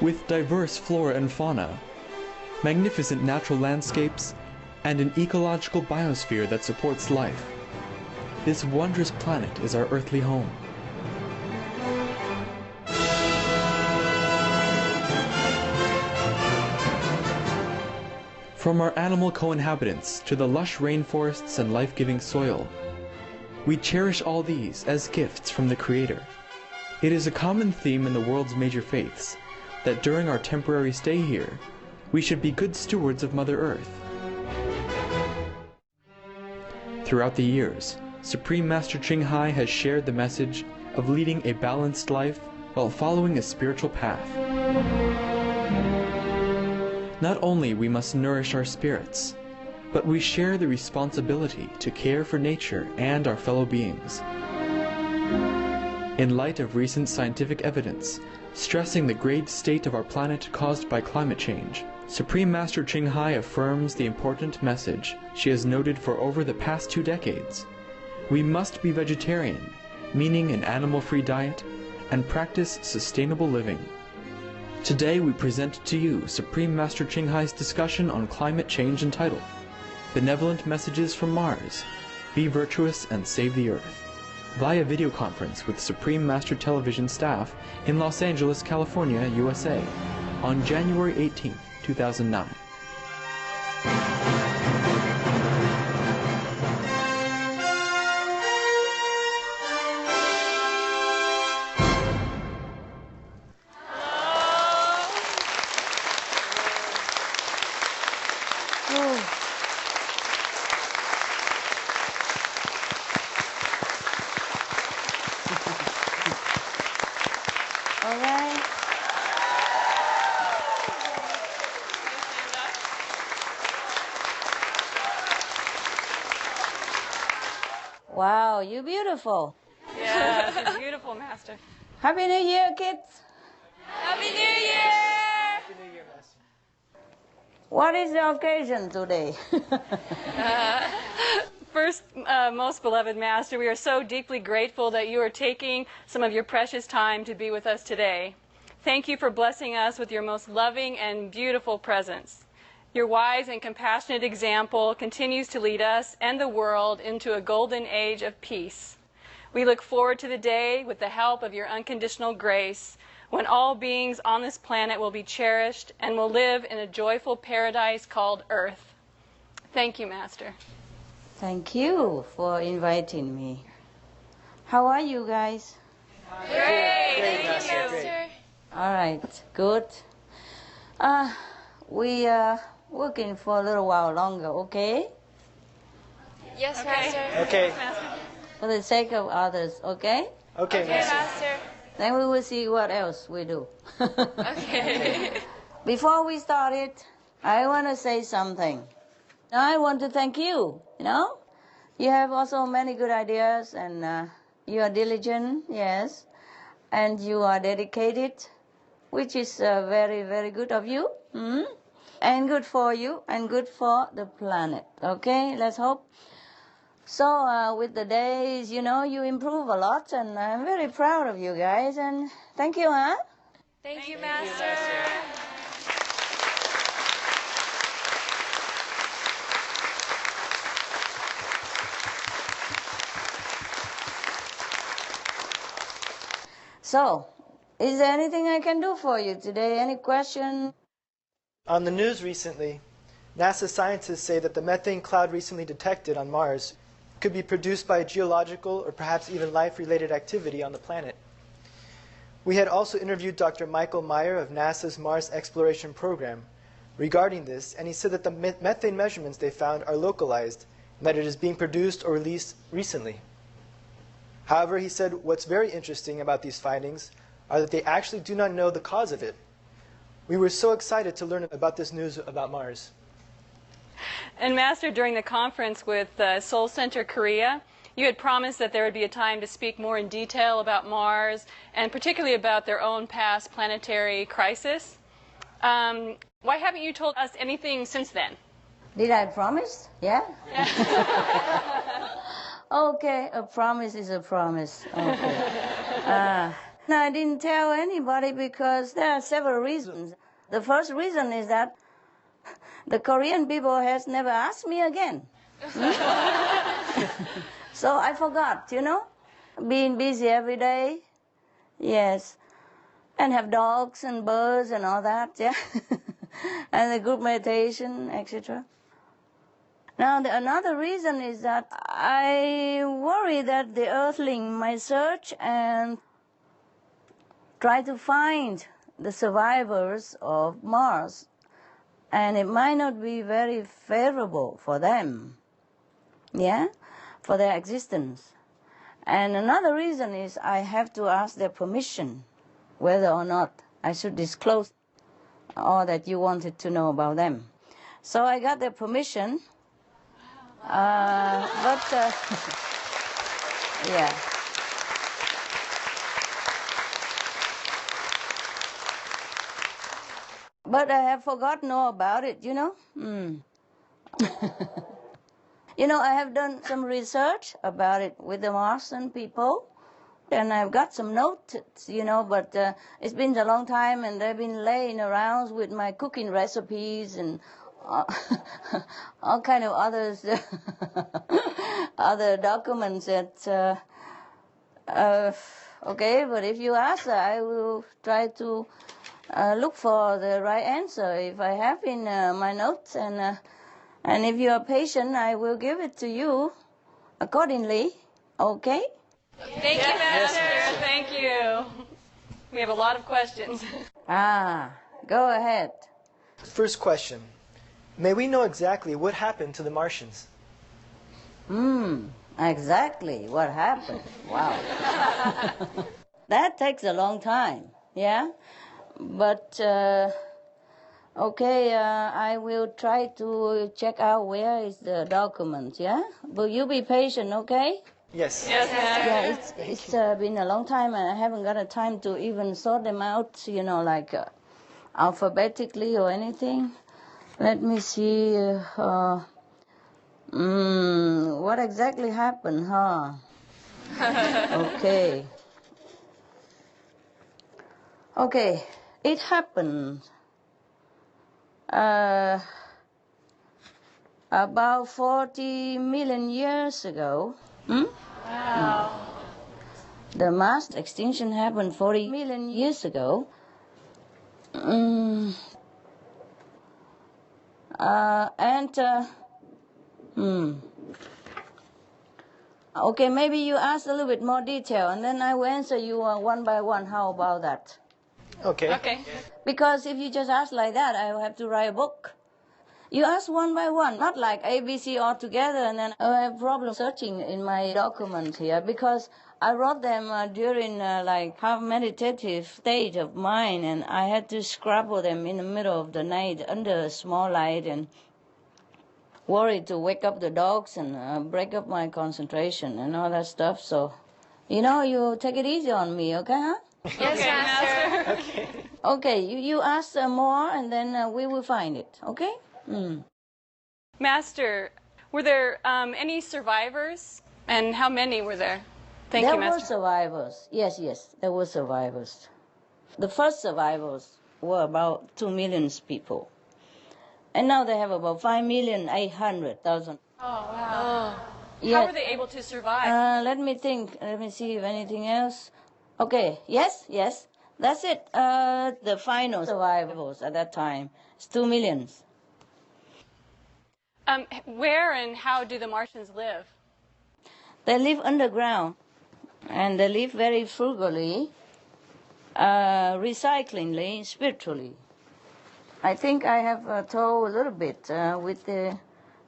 with diverse flora and fauna, magnificent natural landscapes, and an ecological biosphere that supports life. This wondrous planet is our earthly home. From our animal co-inhabitants to the lush rainforests and life-giving soil, we cherish all these as gifts from the Creator. It is a common theme in the world's major faiths that during our temporary stay here, we should be good stewards of Mother Earth. Throughout the years, Supreme Master CHINGHAI has shared the message of leading a balanced life while following a spiritual path. Not only we must nourish our spirits, but we share the responsibility to care for nature and our fellow beings. In light of recent scientific evidence, stressing the grave state of our planet caused by climate change, Supreme Master CHINGHAI affirms the important message she has noted for over the past 2 decades. We must be vegetarian, meaning an animal-free diet, and practice sustainable living. Today we present to you Supreme Master CHINGHAI's discussion on climate change entitled, Benevolent Messages from Mars, Be Virtuous and Save the Earth, via video conference with Supreme Master Television staff in Los Angeles, California, USA, on January 18, 2009. All right. Wow, you're beautiful. Yeah, she's beautiful, Master. Happy New Year, kids. Happy New Year! Happy New Year, Master. What is the occasion today? First, most beloved Master, we are so deeply grateful that you are taking some of your precious time to be with us today. Thank you for blessing us with your most loving and beautiful presence. Your wise and compassionate example continues to lead us and the world into a golden age of peace. We look forward to the day, with the help of your unconditional grace, when all beings on this planet will be cherished and will live in a joyful paradise called Earth. Thank you, Master. Thank you for inviting me. How are you guys? Great! Thank you, Master. All right, good. We are working for a little while longer, okay? Yes, Master. Okay. For the sake of others, okay? Okay, Master. Master. Then we will see what else we do. Okay. Before we start it, I want to say something. I want to thank you, You have also many good ideas, and you are diligent, yes, and you are dedicated, which is very, very good of you, and good for you, and good for the planet, okay? Let's hope. So with the days, you improve a lot, and I'm very proud of you guys, and thank you, huh? Thank you, Master. So, is there anything I can do for you today? Any question? On the news recently, NASA scientists say that the methane cloud recently detected on Mars could be produced by a geological or perhaps even life-related activity on the planet. We had also interviewed Dr. Michael Meyer of NASA's Mars Exploration Program regarding this, and he said that the methane measurements they found are localized and that it is being produced or released recently. However, he said what's very interesting about these findings are that they actually do not know the cause of it. We were so excited to learn about this news about Mars. And Master, during the conference with Seoul Center Korea, you had promised that there would be a time to speak more in detail about Mars, and particularly about their own past planetary crisis. Why haven't you told us anything since then? Did I promise? Yeah? Okay, a promise is a promise. Okay. I didn't tell anybody because there are several reasons. The first reason is that the Korean people has never asked me again. So I forgot, being busy every day. Yes. And have dogs and birds and all that, yeah. And the group meditation, etc. Now, another reason is that I worry that the Earthling might search and try to find the survivors of Mars, and it might not be very favorable for them, yeah, for their existence. And another reason is I have to ask their permission whether or not I should disclose all that you wanted to know about them. So I got their permission, but yeah. But I have forgotten all about it, I have done some research about it with the Martian people, and I've got some notes, but it's been a long time, and they've been laying around with my cooking recipes and all kind of others, other documents that, okay, but if you ask, I will try to look for the right answer if I have in my notes, and if you are patient, I will give it to you accordingly. Okay? Thank you, Master. Thank you. We have a lot of questions. Go ahead. First question. May we know exactly what happened to the Martians? Exactly what happened. Wow. That takes a long time, yeah? But, okay, I will try to check out where is the document, yeah? Will you be patient, okay? Yes. Yes, Master. Yeah, it's been a long time, and I haven't got a time to even sort them out, like alphabetically or anything. Let me see. What exactly happened, huh? Okay. Okay, it happened about 40 million years ago. Wow. The mass extinction happened 40 million years ago. Okay, maybe you ask a little bit more detail, and then I will answer you one by one. How about that? Okay. Okay. Because if you just ask like that, I will have to write a book. You ask one by one, not like ABC all together, and then I have problem searching in my documents here, because I wrote them during like half meditative state of mind, and I had to scribble them in the middle of the night under a small light, and worried to wake up the dogs and break up my concentration and all that stuff. So, you take it easy on me, okay, huh? Yes, Okay, Master. Okay. Okay, you ask more, and then we will find it, okay? Master, were there any survivors, and how many were there? Thank you, There were Master. survivors. Yes, there were survivors. The first survivors were about 2 million people. And now they have about 5,800,000. Oh, wow. Yes. How were they able to survive? Let me think. Let me see if anything else. Okay, yes. That's it. The final survivors at that time is 2 million. Where and how do the Martians live? They live underground, and they live very frugally, recyclingly, spiritually. I think I have told a little bit with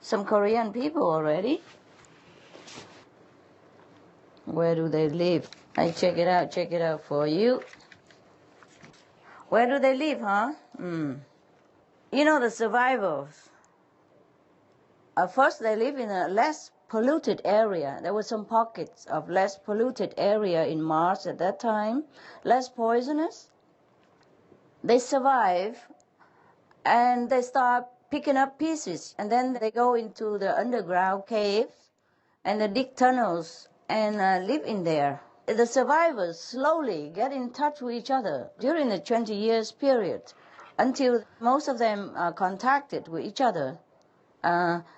some Korean people already. Where do they live? I check it out for you. Where do they live, huh? The survivors. First, they live in a less polluted area. There were some pockets of less polluted area in Mars at that time, less poisonous. They survive, and they start picking up pieces, and then they go into the underground caves, and they dig tunnels and live in there. the survivors slowly get in touch with each other during the 20 years period until most of them are contacted with each other.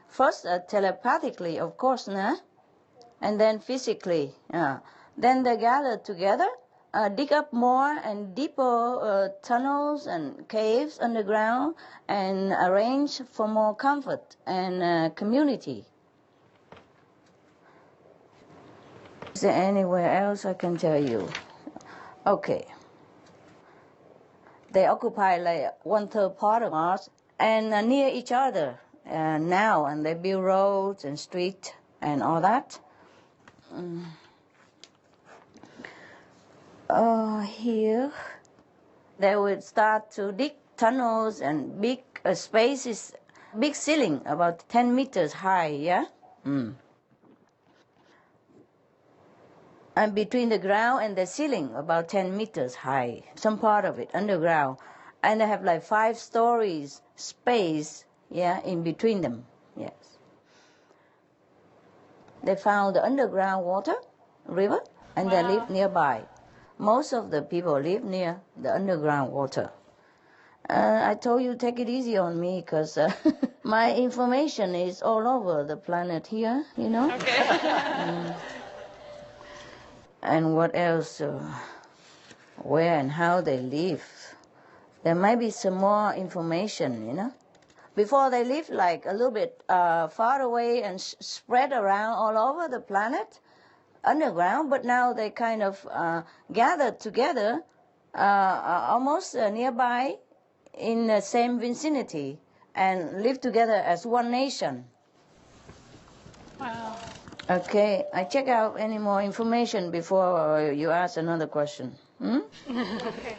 First telepathically, of course, nah? And then physically. Then they gather together, dig up more and deeper tunnels and caves underground, and arrange for more comfort and community. Is there anywhere else I can tell you? Okay. They occupy like 1/3 part of Mars and near each other now, and they build roads and streets and all that. Here, they would start to dig tunnels and big spaces, big ceiling, about 10 meters high, yeah? And between the ground and the ceiling, about 10 meters high, some part of it underground. And they have like 5 stories space, yeah, in between them, yes. They found the underground water, river, and they live nearby. Most of the people live near the underground water. I told you take it easy on me because my information is all over the planet here, you know? Okay. And what else? Where and how they live. There might be some more information, you know. Before they lived like a little bit far away and spread around all over the planet, underground, but now they kind of gathered together almost nearby in the same vicinity and live together as one nation. Wow. Okay, I check out any more information before you ask another question. Okay.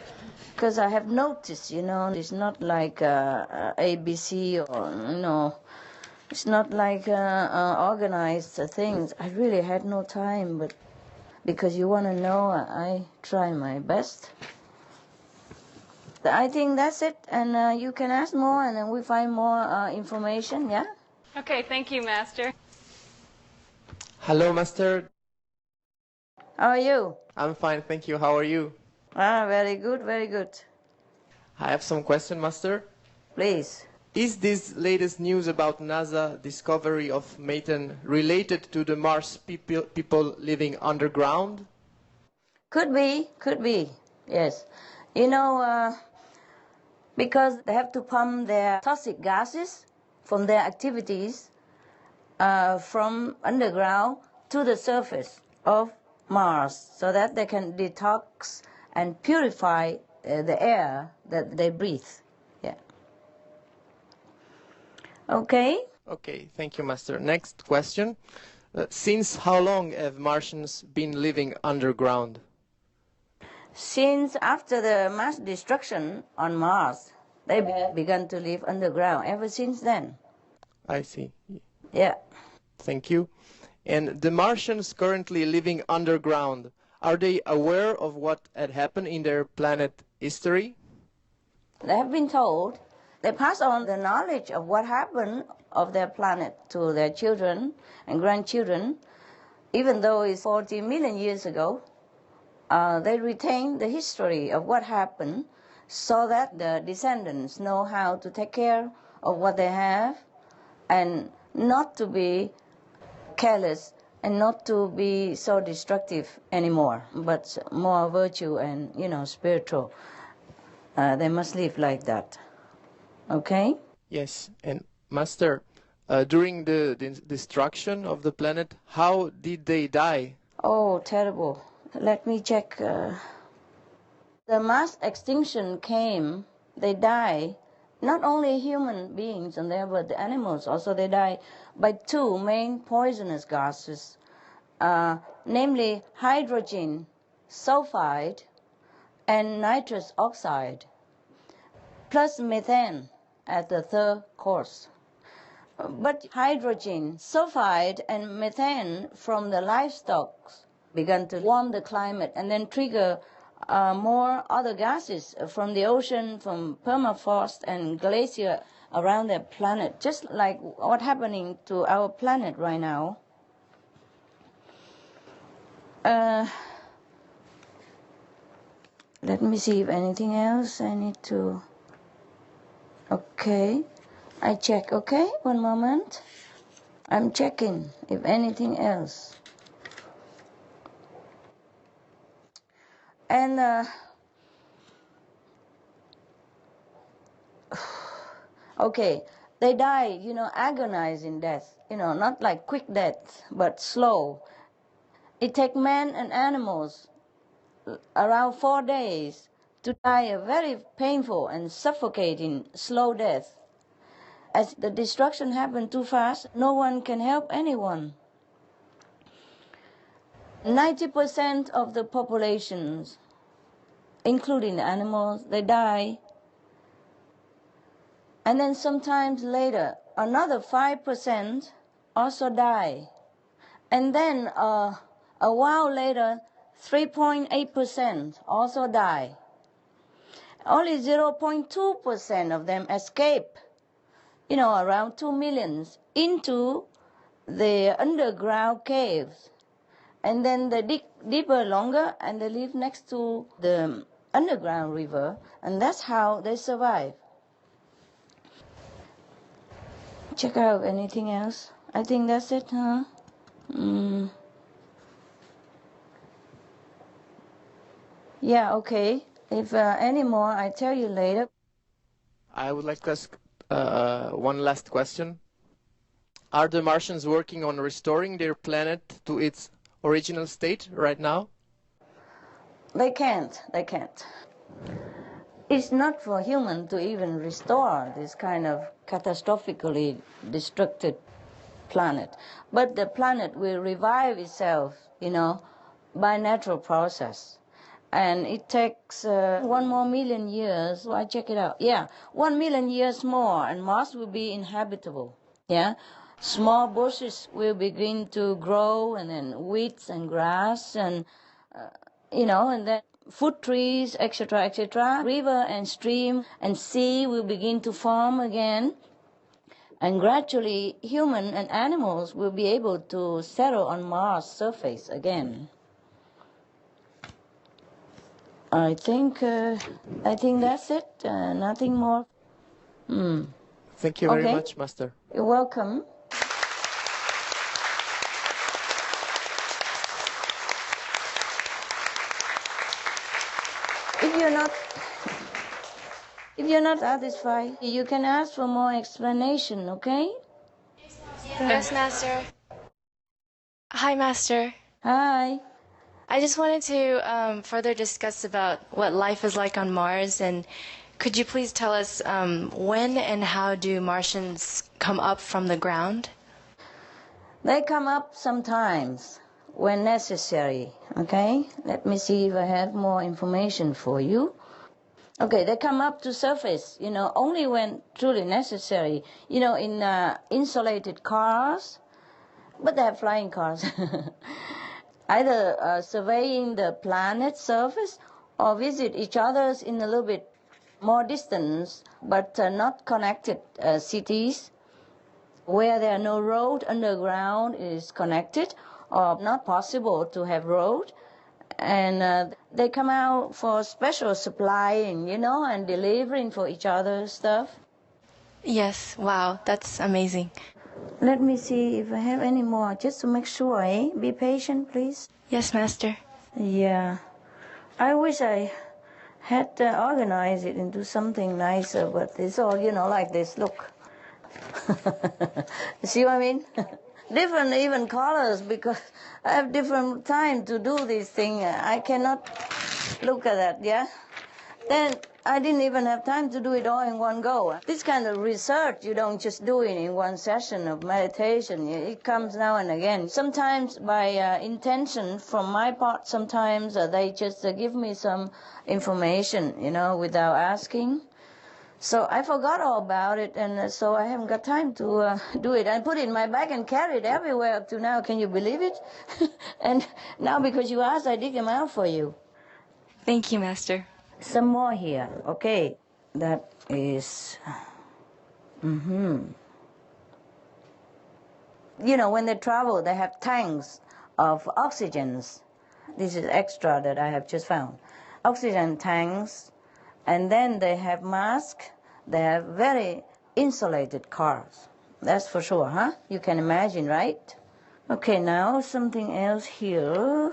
Because I have noticed, you know, it's not like ABC or, you know, it's not like organized things. I really had no time, but because you want to know, I try my best. I think that's it, and you can ask more, and then we find more information, yeah? Okay, thank you, Master. Hello, Master. How are you? I'm fine, thank you. How are you? Very good, very good. I have some question, Master. Please. Is this latest news about NASA discovery of methane related to the Mars people living underground? Could be, yes. You know, because they have to pump their toxic gases from their activities from underground to the surface of Mars so that they can detox and purify the air that they breathe. Yeah. Okay? Okay, thank you, Master. Next question. Since how long have Martians been living underground? Since after the mass destruction on Mars, they began to live underground ever since then. I see. Yeah. Thank you. And the Martians currently living underground, are they aware of what had happened in their planet history? They have been told. They pass on the knowledge of what happened of their planet to their children and grandchildren, even though it's 40 million years ago. They retain the history of what happened so that the descendants know how to take care of what they have and not to be careless and not to be so destructive anymore, but more virtue and, you know, spiritual. They must live like that. Okay? Yes, and Master, during the destruction of the planet, how did they die? Oh, terrible. Let me check. The mass extinction came, they die. Not only human beings and there, but the animals also, they die by 2 main poisonous gases, namely hydrogen sulfide and nitrous oxide, plus methane at the 3rd course. But hydrogen sulfide and methane from the livestock began to warm the climate and then trigger more other gases from the ocean, from permafrost and glacier around the planet, just like what's happening to our planet right now. Let me see if anything else I need to... Okay, I check, okay? One moment. I'm checking if anything else. And okay, they die, agonizing death, not like quick death, but slow. It takes men and animals around 4 days to die a very painful and suffocating slow death. As the destruction happened too fast, no one can help anyone. 90% of the populations, including the animals, they die. And then sometimes later, another 5% also die. And then a while later, 3.8% also die. Only 0.2% of them escape, around 2 million, into the underground caves. And then they dig deeper, longer, and they live next to the underground river, and that's how they survive. Check out anything else. I think that's it, huh? Yeah, okay. If any more, I tell you later. I would like to ask one last question. Are the Martians working on restoring their planet to its original state right now? They can't. It's not for human to even restore this kind of catastrophically destructed planet. But the planet will revive itself, by natural process. And it takes 1 more million years. So I check it out. Yeah, 1 million years more, and Mars will be inhabitable. Yeah, small bushes will begin to grow, and then weeds and grass, and and then fruit trees, etc., etc. River and stream and sea will begin to form again. And gradually, human and animals will be able to settle on Mars' surface again. I think that's it. Nothing more. Thank you very much, Master. You're welcome. If you're not satisfied, you can ask for more explanation, okay? Yes, Master. Hi, Master. Hi. I just wanted to further discuss about what life is like on Mars, and could you please tell us when and how do Martians come up from the ground? They come up sometimes when necessary, okay? Let me see if I have more information for you. Okay, they come up to surface, only when truly necessary, in insulated cars, but they have flying cars. Either surveying the planet's surface or visit each other's in a little bit more distance, but not connected cities where there are no road underground is connected or not possible to have road. And they come out for special supplying, and delivering for each other's stuff. Yes, wow, that's amazing. Let me see if I have any more, just to make sure, eh? Be patient, please. Yes, Master. Yeah. I wish I had organized it into something nicer, but it's all, like this. Look. See what I mean? Different even colors, because I have different time to do this thing. I cannot look at that, yeah? Then I didn't even have time to do it all in one go. This kind of research, you don't just do it in one session of meditation. It comes now and again. Sometimes by intention from my part, sometimes they just give me some information, without asking. So I forgot all about it, and so I haven't got time to do it. I put it in my bag and carry it everywhere up to now. Can you believe it? And now because you asked, I dig them out for you. Thank you, Master. Some more here. Okay, that is... when they travel, they have tanks of oxygens. This is extra that I have just found. oxygen tanks, and then they have masks. They have very insulated cars. That's for sure, huh? You can imagine, right? Okay, now something else here.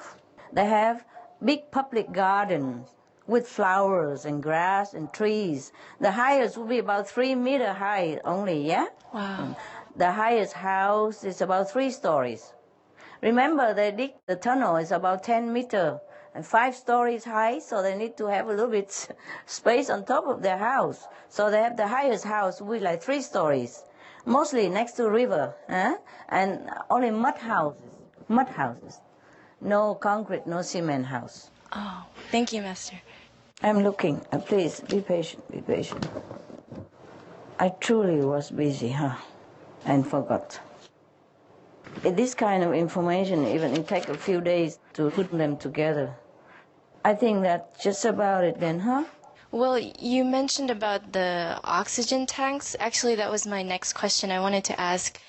They have big public gardens with flowers and grass and trees. The highest will be about 3 meters high only, yeah? Wow. The highest house is about 3 stories. Remember, they dig the tunnel is about 10 meters and 5 stories high, so they need to have a little bit space on top of their house. So they have the highest house with like 3 stories, mostly next to river, and only mud houses. No concrete, no cement house. Oh, thank you, Master. I'm looking. Please, be patient, be patient. I truly was busy, and forgot. This kind of information, even it takes a few days to put them together. I think that's just about it then, huh? Well, you mentioned about the oxygen tanks. Actually, that was my next question. I wanted to ask,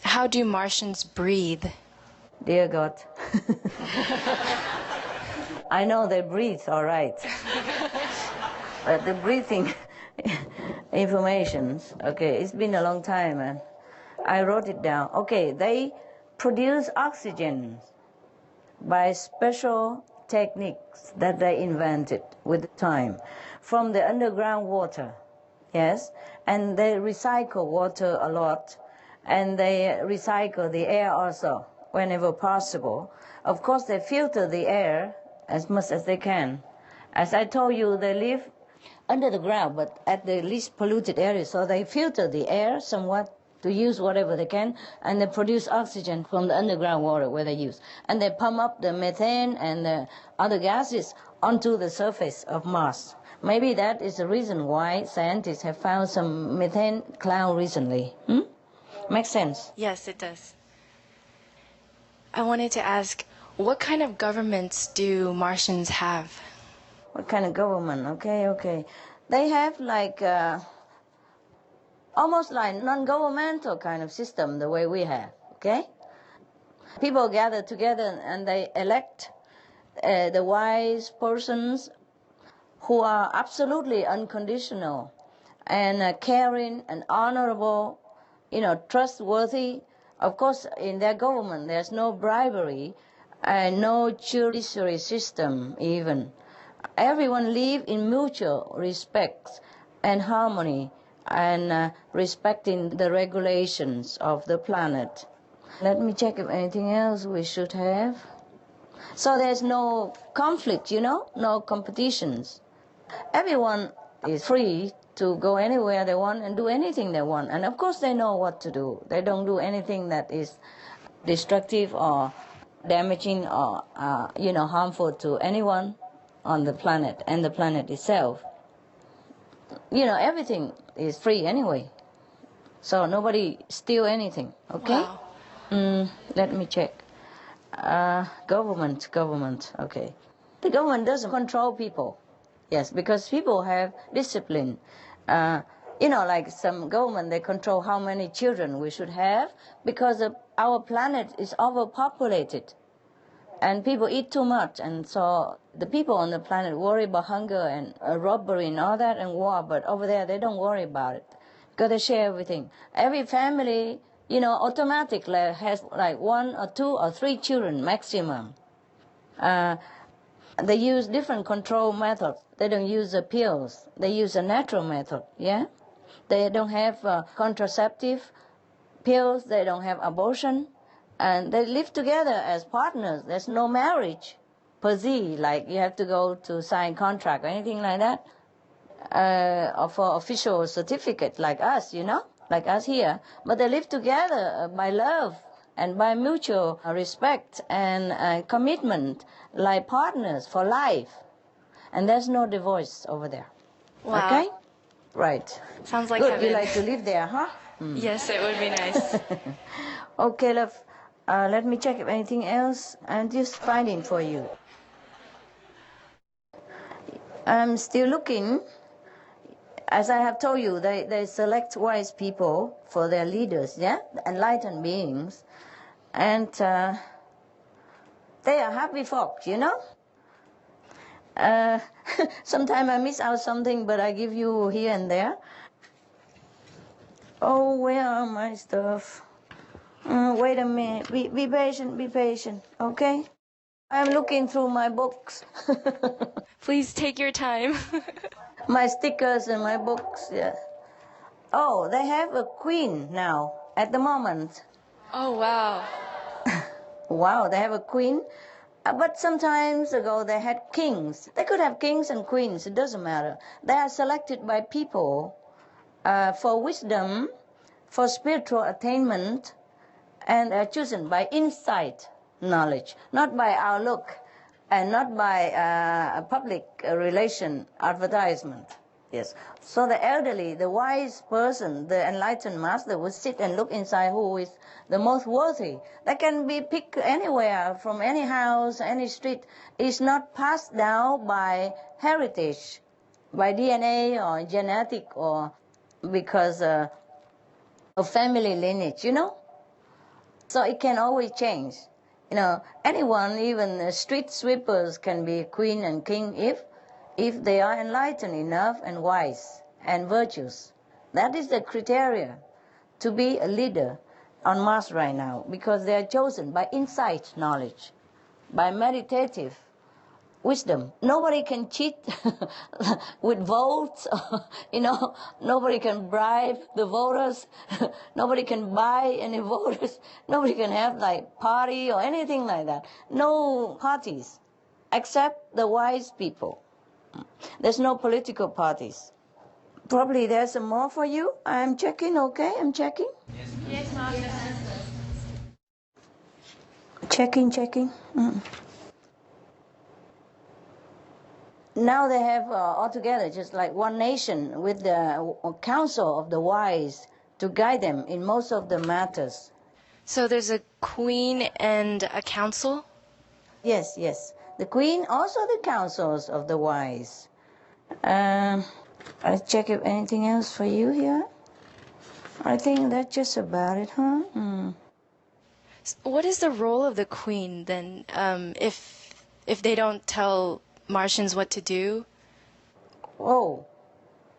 how do Martians breathe? Dear God. I know they breathe, all right. But the breathing informations, okay, it's been a long time, and I wrote it down. Okay, they produce oxygen by special techniques that they invented with time from the underground water, yes, and they recycle water a lot, and they recycle the air also whenever possible. Of course, they filter the air as much as they can. As I told you, they live under the ground, but at the least polluted area, so they filter the air somewhat to use whatever they can, and they produce oxygen from the underground water where they use. And they pump up the methane and the other gases onto the surface of Mars. Maybe that is the reason why scientists have found some methane cloud recently. Makes sense? Yes, it does. I wanted to ask, what kind of governments do Martians have? What kind of government? Okay. They have like almost like non-governmental kind of system the way we have, okay? People gather together and they elect the wise persons who are absolutely unconditional and caring and honorable, trustworthy. Of course, in their government, there's no bribery and no judiciary system even. Everyone live in mutual respect and harmony and respecting the regulations of the planet. Let me check if anything else we should have. So there's no conflict, no competitions. Everyone is free to go anywhere they want and do anything they want. And of course they know what to do. They don't do anything that is destructive or damaging or, harmful to anyone on the planet and the planet itself. Everything is free anyway. So nobody steal anything, okay? Wow. Let me check. Government, okay. The government doesn't control people. Yes, because people have discipline. Like some government, they control how many children we should have because our planet is overpopulated. And people eat too much, and so the people on the planet worry about hunger and robbery and all that and war, but over there they don't worry about it because they share everything. Every family, automatically has like 1 or 2 or 3 children maximum. They use different control methods. They don't use the pills. They use a natural method, yeah? They don't have contraceptive pills. They don't have abortion. And they live together as partners. There's no marriage per se, like you have to go to sign contract or anything like that, or for official certificate like us, like us here. But they live together by love and by mutual respect and commitment, like partners for life. And there's no divorce over there. Wow. Okay? Right. Sounds like Good. heaven. You like to live there, huh? Yes, it would be nice. Okay, love. Let me check if anything else. I'm just finding for you. I'm still looking. As I have told you, they select wise people for their leaders, yeah? Enlightened beings. And they are happy folk, Sometimes I miss out something, but I give you here and there. Oh, where are my stuff? Wait a minute. Be patient, okay? I'm looking through my books. Please take your time. My stickers and my books, yeah. Oh, they have a queen now, at the moment. Oh, wow. Wow, they have a queen. But sometimes ago they had kings. They could have kings and queens, it doesn't matter. They are selected by people for wisdom, for spiritual attainment, and are chosen by insight knowledge, not by outlook, and not by a public relation advertisement. Yes. So the elderly, the wise person, the enlightened master would sit and look inside who is the most worthy. That can be picked anywhere, from any house, any street. It's not passed down by heritage, by DNA or genetic or because of family lineage, you know? So it can always change. You know, anyone, even street sweepers can be queen and king if they are enlightened enough and wise and virtuous. That is the criteria to be a leader on Mars right now, because they are chosen by insight knowledge, by meditative wisdom. Nobody can cheat with votes, you know, nobody can bribe the voters, nobody can buy any voters, nobody can have like party or anything like that. No parties, except the wise people. There's no political parties. Probably there's some more for you. I'm checking, okay? I'm checking. Yes, Mom. Checking. Now they have altogether just like one nation with the council of the wise to guide them in most of the matters. So there's a queen and a council? Yes. The queen, also the councils of the wise. I'll check if anything else for you here. I think that's just about it, huh? What is the role of the queen then, if they don't tell Martians what to do? Oh,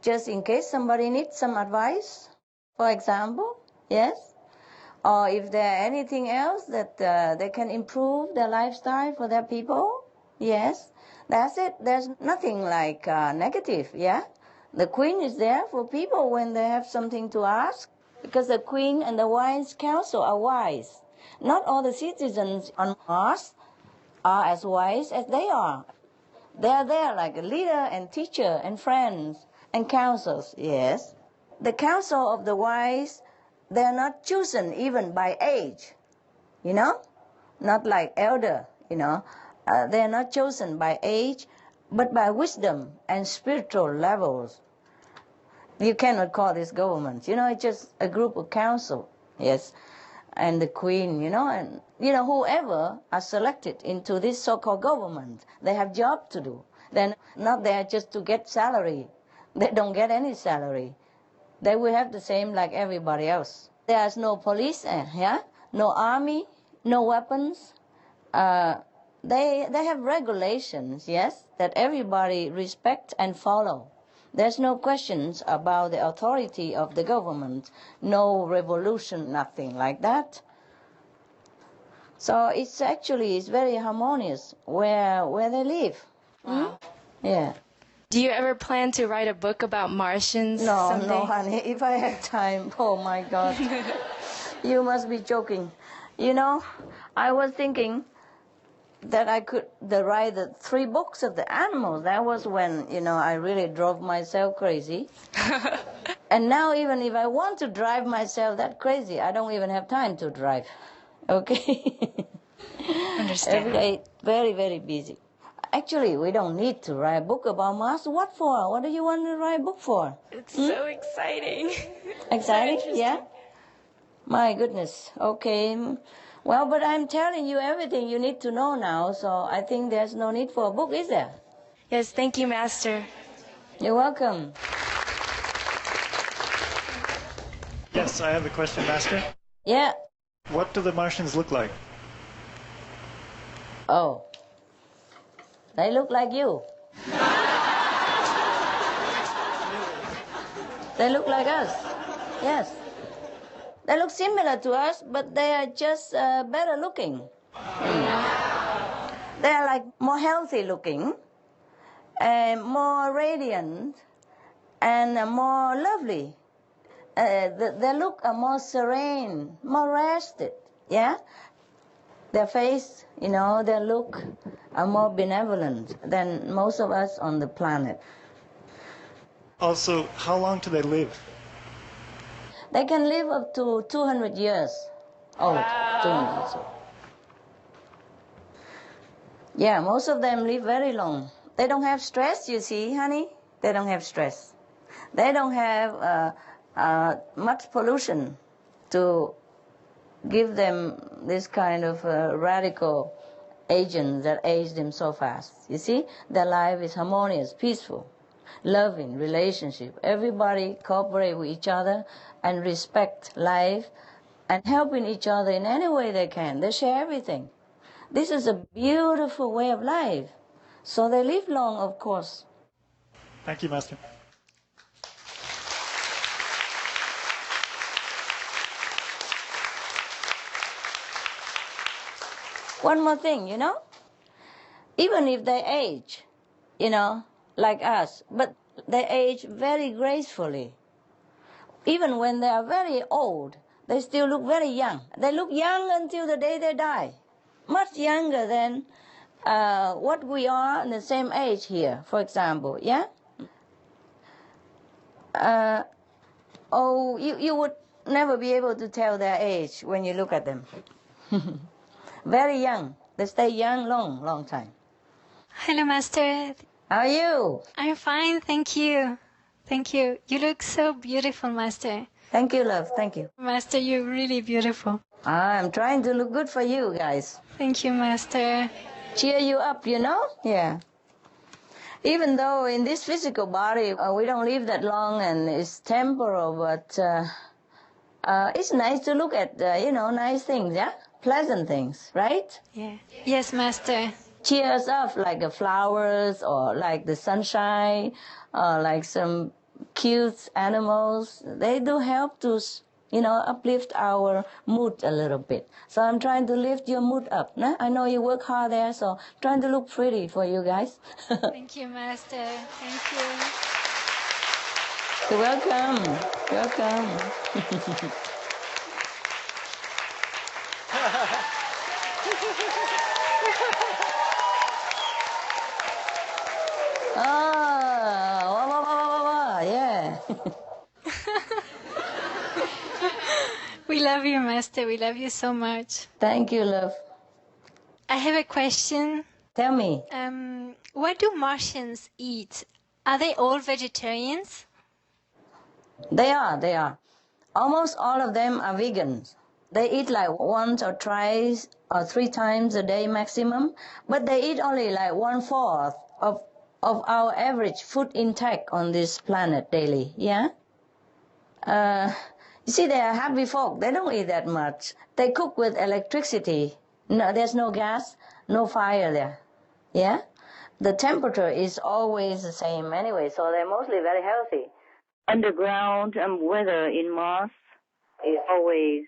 just in case somebody needs some advice, for example, yes? Or if there anything else that they can improve their lifestyle for their people, yes? That's it. There's nothing like negative, yeah? The queen is there for people when they have something to ask, because the queen and the wise council are wise. Not all the citizens on Mars are as wise as they are. They are there like a leader and teacher and friends and counsels, yes. The council of the wise, they are not chosen even by age, you know? Not like elder, you know. They are not chosen by age, but by wisdom and spiritual levels. You cannot call this government, you know, it's just a group of council, yes. And the queen, you know, and, you know, whoever are selected into this so-called government, they have job to do. They're not there just to get salary. They don't get any salary. They will have the same like everybody else. There's no police, yeah, no army, no weapons. They have regulations, yes, that everybody respect and follow. There's no questions about the authority of the government, no revolution, nothing like that. So it's very harmonious where they live. Wow. Yeah. Do you ever plan to write a book about Martians someday? No, honey. If I have time, oh my God. You must be joking. You know, I was thinking that I could write the 3 books of the animals. That was when, you know, I really drove myself crazy. And now even if I want to drive myself that crazy, I don't even have time to drive. Okay? Understand. Every day, very, very busy. Actually, we don't need to write a book about Mars. What for? What do you want to write a book for? It's so exciting. Exciting? So Yeah? My goodness. Okay. Well, but I'm telling you everything you need to know now, so I think there's no need for a book, is there? Yes, thank you, Master. You're welcome. Yes, I have a question, Master. Yeah. What do the Martians look like? Oh. They look like you. They look like us. Yes. They look similar to us, but they are just better looking. They are like more healthy looking, and more radiant, and more lovely. They look more serene, more rested. Yeah. Their face, their look are more benevolent than most of us on the planet. Also, how long do they live? They can live up to 200 years old. Wow. 200 years old. Yeah, most of them live very long. They don't have stress, you see, honey. They don't have stress. They don't have much pollution to give them this kind of radical agents that age them so fast. You see, their life is harmonious, peaceful, loving relationship. Everybody cooperate with each other and respect life and helping each other in any way they can. They share everything. This is a beautiful way of life. So they live long, of course. Thank you, Master. One more thing, even if they age, like us, but they age very gracefully. Even when they are very old, they still look very young. They look young until the day they die. Much younger than what we are in the same age here, for example, yeah? You would never be able to tell their age when you look at them. Very young. They stay young long time. Hello, Master. How are you? I'm fine, thank you. Thank you. You look so beautiful, Master. Thank you, love. Thank you. Master, you're really beautiful. I'm trying to look good for you guys. Thank you, Master. Cheer you up, Yeah. Even though in this physical body we don't live that long and it's temporal, but it's nice to look at, nice things, yeah? Pleasant things, right? Yeah. Yes, Master. Cheer us up like the flowers or like the sunshine or like some cute animals. They do help to, uplift our mood a little bit. So I'm trying to lift your mood up. Nah? I know you work hard there, so I'm trying to look pretty for you guys. Thank you, Master. Thank you. You're welcome. Welcome. Yeah. We love you, Master. We love you so much. Thank you, love. I have a question. Tell me. What do Martians eat? Are they all vegetarians? They are. Almost all of them are vegans. They eat like once or twice or 3 times a day maximum, but they eat only like 1/4 of our average food intake on this planet daily, yeah? You see, they are happy folk. They don't eat that much. They cook with electricity. No, there's no gas, no fire there, yeah? The temperature is always the same anyway, so they're mostly very healthy. Underground weather in Mars is always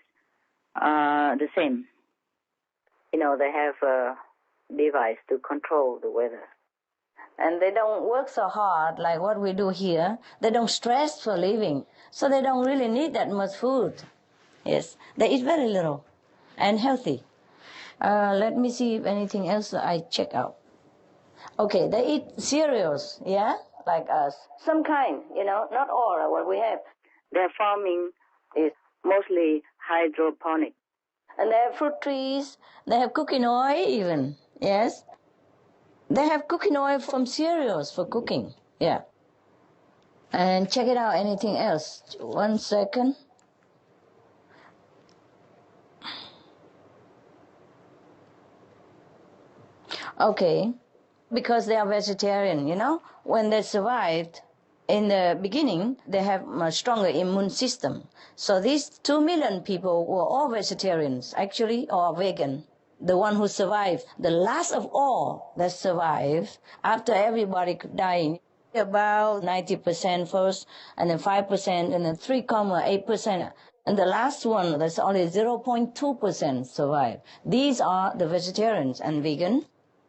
the same. They have a device to control the weather. And they don't work so hard like what we do here. They don't stress for living, so they don't really need that much food. Yes, they eat very little and healthy. Let me see if anything else I check out. Okay, they eat cereals, yeah, like us. Some kind, not all of what we have. Their farming is mostly hydroponic. And they have fruit trees, they have cooking oil even, yes. They have cooking oil from cereals for cooking, yeah. And check it out, anything else. 1 second. Okay, because they are vegetarian, when they survived, in the beginning, they have a stronger immune system. So these 2 million people were all vegetarians, actually, or vegan. the one who survived, the last of all that survived after everybody dying. About 90% first, and then 5%, and then 3.8%. And the last one, that's only 0.2% survive. These are the vegetarians and vegan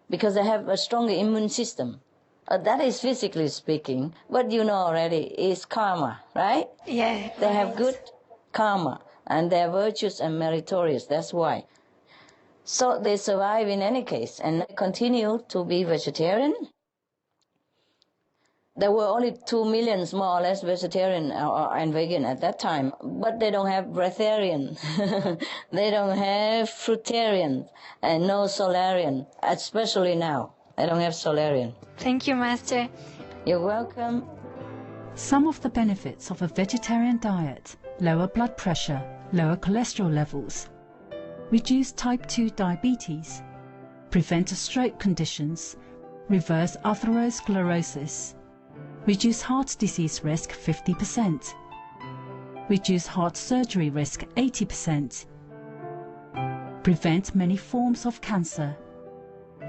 because they have a stronger immune system. That is physically speaking. But you know already, it's karma, right? Yeah. They have good karma, and they're virtuous and meritorious. That's why. So they survive in any case, and continue to be vegetarian. There were only 2 million, more or less, vegetarian and vegan at that time, but they don't have breatharian, they don't have fruitarian, and no solarian, especially now. They don't have solarian. Thank you, Master. You're welcome. Some of the benefits of a vegetarian diet: lower blood pressure, lower cholesterol levels, reduce type 2 diabetes, prevent stroke conditions, reverse atherosclerosis, reduce heart disease risk 50%, reduce heart surgery risk 80%, prevent many forms of cancer,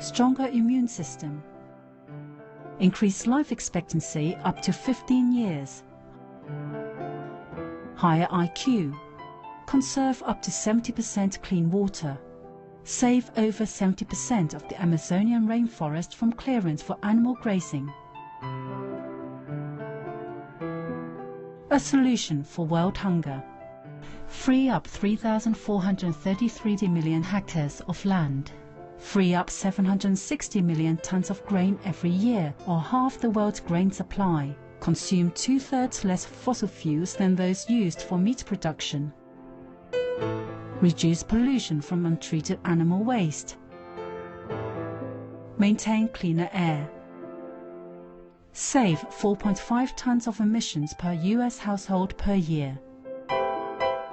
stronger immune system, increase life expectancy up to 15 years, higher IQ, conserve up to 70% clean water, save over 70% of the Amazonian rainforest from clearance for animal grazing. A solution for world hunger. Free up 3,433 million hectares of land. Free up 760 million tons of grain every year, or half the world's grain supply. Consume 2/3 less fossil fuels than those used for meat production. Reduce pollution from untreated animal waste. Maintain cleaner air. Save 4.5 tons of emissions per US household per year.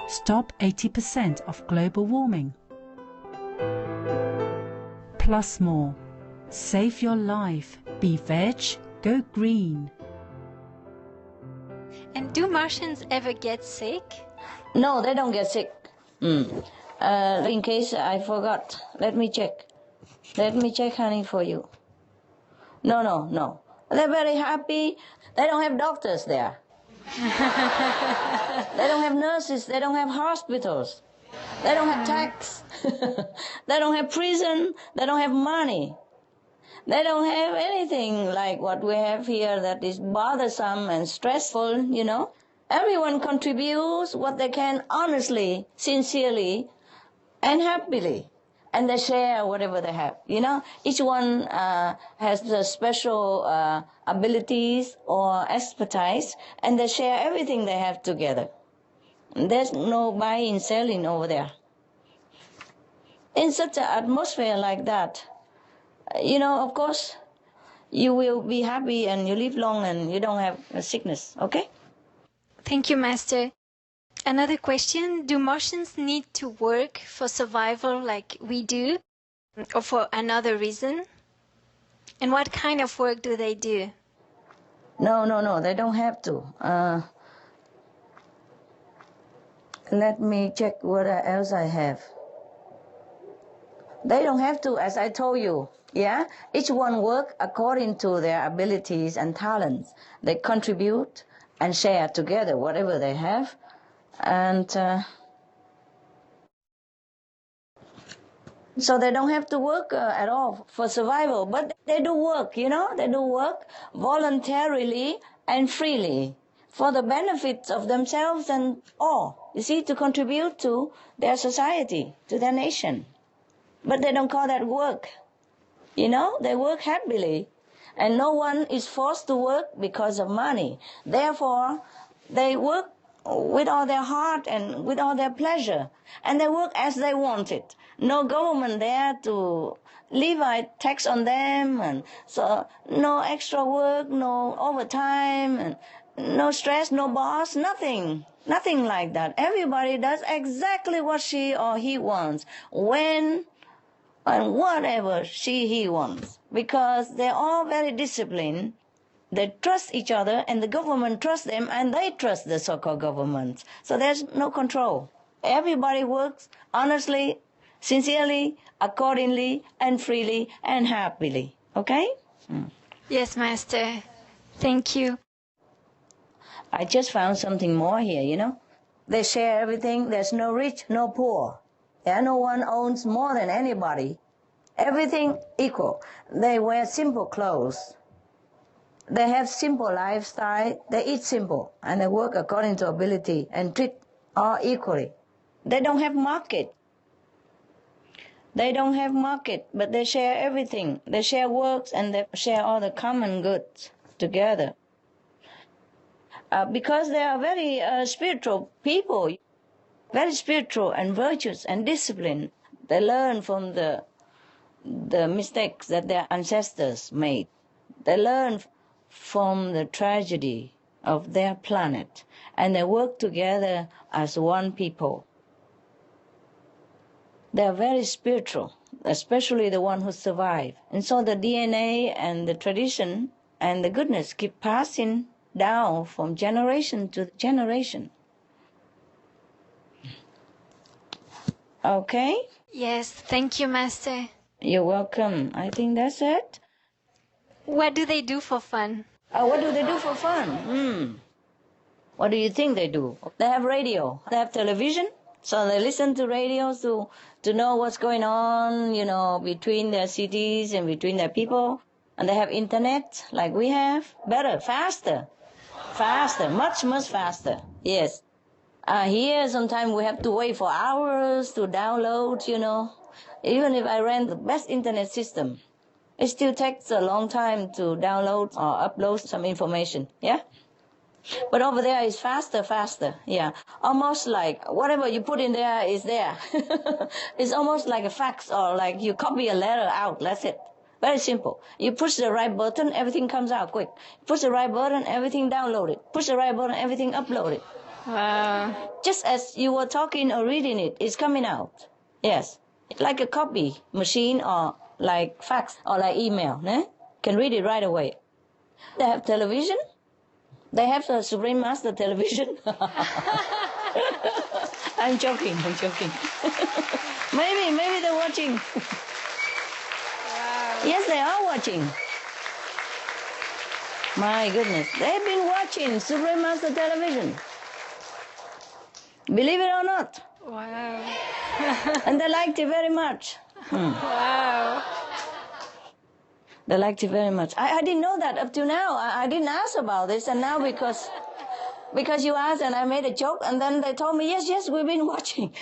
Stop 80% of global warming. Plus more. Save your life. Be veg. Go green. And do Martians ever get sick? No, they don't get sick. In case I forgot, let me check. Let me check, honey, for you. No. They're very happy. They don't have doctors there. They don't have nurses. They don't have hospitals. They don't have tax. They don't have prison. They don't have money. They don't have anything like what we have here that is bothersome and stressful, you know. Everyone contributes what they can honestly, sincerely, and happily. And they share whatever they have, you know. Each one has the special abilities or expertise, and they share everything they have together. There's no buying, selling over there. In such an atmosphere like that, you know, of course, you will be happy and you live long and you don't have a sickness, okay? Thank you, Master. Another question, do Martians need to work for survival like we do, or for another reason? And what kind of work do they do? No, they don't have to. Let me check what else I have. They don't have to, as I told you. Yeah, each one work according to their abilities and talents. They contribute and share together whatever they have. And so they don't have to work at all for survival, but they do work, you know, they do work voluntarily and freely for the benefits of themselves and all, you see, to contribute to their society, to their nation. But they don't call that work, you know, they work happily, and no one is forced to work because of money. Therefore, they work with all their heart and with all their pleasure. And they work as they want it. No government there to levy tax on them, and so no extra work, no overtime, and no stress, no boss, nothing like that. Everybody does exactly what she or he wants, when and whatever he wants, because they're all very disciplined. They trust each other, and the government trusts them, and they trust the so-called government. So there's no control. Everybody works honestly, sincerely, accordingly, and freely, and happily. Okay? Yes, Master. Thank you. I just found something more here, you know. They share everything. There's no rich, no poor. Yeah, no one owns more than anybody. Everything equal. They wear simple clothes. They have simple lifestyle. They eat simple, and they work according to ability and treat all equally. They don't have market. They don't have market, but they share everything. They share works and they share all the common goods together. Because they are very spiritual people, very spiritual and virtuous and disciplined. They learn from the mistakes that their ancestors made. They learn from the tragedy of their planet, and they work together as one people. They are very spiritual, especially the one who survive. And so the DNA and the tradition and the goodness keep passing down from generation to generation. Okay? Yes, thank you, Master. You're welcome. I think that's it. What do they do for fun? What do they do for fun? What do you think they do? They have radio. They have television. So they listen to radios to know what's going on, you know, between their cities and between their people. And they have internet like we have. Better, faster. Faster, much, much faster. Yes. Here, sometimes we have to wait for hours to download, you know. Even if I rent the best internet system, it still takes a long time to download or upload some information, yeah? But over there is faster, yeah. Almost like whatever you put in there is there. It's almost like a fax or like you copy a letter out, that's it. Very simple. You push the right button, everything comes out quick. Push the right button, everything downloaded. Push the right button, everything uploaded. Just as you were talking or reading it, it's coming out. Yes. Like a copy machine or like fax or like email. Can read it right away. They have television. They have the Supreme Master television. I'm joking. Maybe they're watching. Wow. Yes, they are watching. My goodness. They've been watching Supreme Master television. Believe it or not. Wow. And they liked it very much. Wow. They liked it very much. I didn't know that up to now. I didn't ask about this, and now because you asked and I made a joke, and then they told me, yes, we've been watching.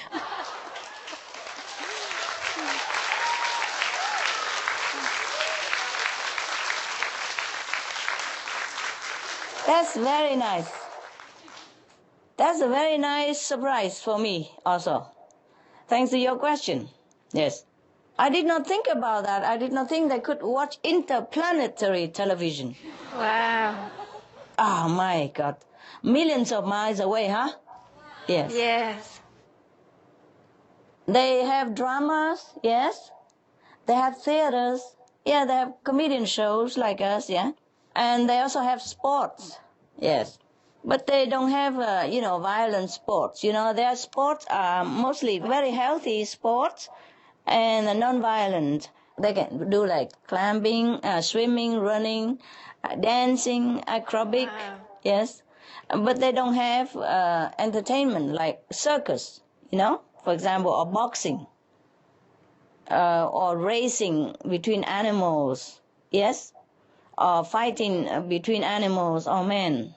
That's very nice. That's a very nice surprise for me also. Thanks to your question. Yes. I did not think about that. I did not think they could watch interplanetary television. Wow. Oh, my God. Millions of miles away, huh? Yes. Yes. They have dramas, yes. They have theaters. Yeah, they have comedian shows like us, yeah. And they also have sports, yes. But they don't have, violent sports. Their sports are mostly very healthy sports and non-violent. They can do like climbing, swimming, running, dancing, acrobatic, yes. But they don't have entertainment like circus, for example, or boxing, or racing between animals, yes, or fighting between animals or men.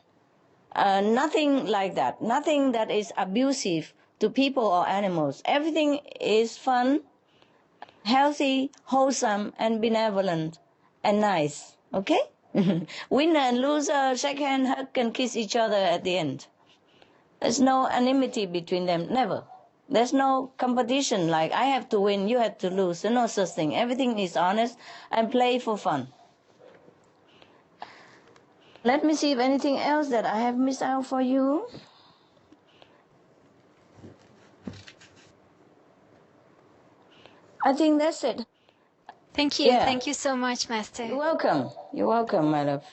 Nothing like that. Nothing that is abusive to people or animals. Everything is fun, healthy, wholesome, and benevolent, and nice. Okay? Winner and loser shake hand, hug, and kiss each other at the end. There's no enmity between them. Never. There's no competition like I have to win, you have to lose. There's no such thing. Everything is honest and play for fun. Let me see if anything else that I have missed out for you. I think that's it. Thank you. Yeah. Thank you so much, Master. You're welcome. You're welcome, my love.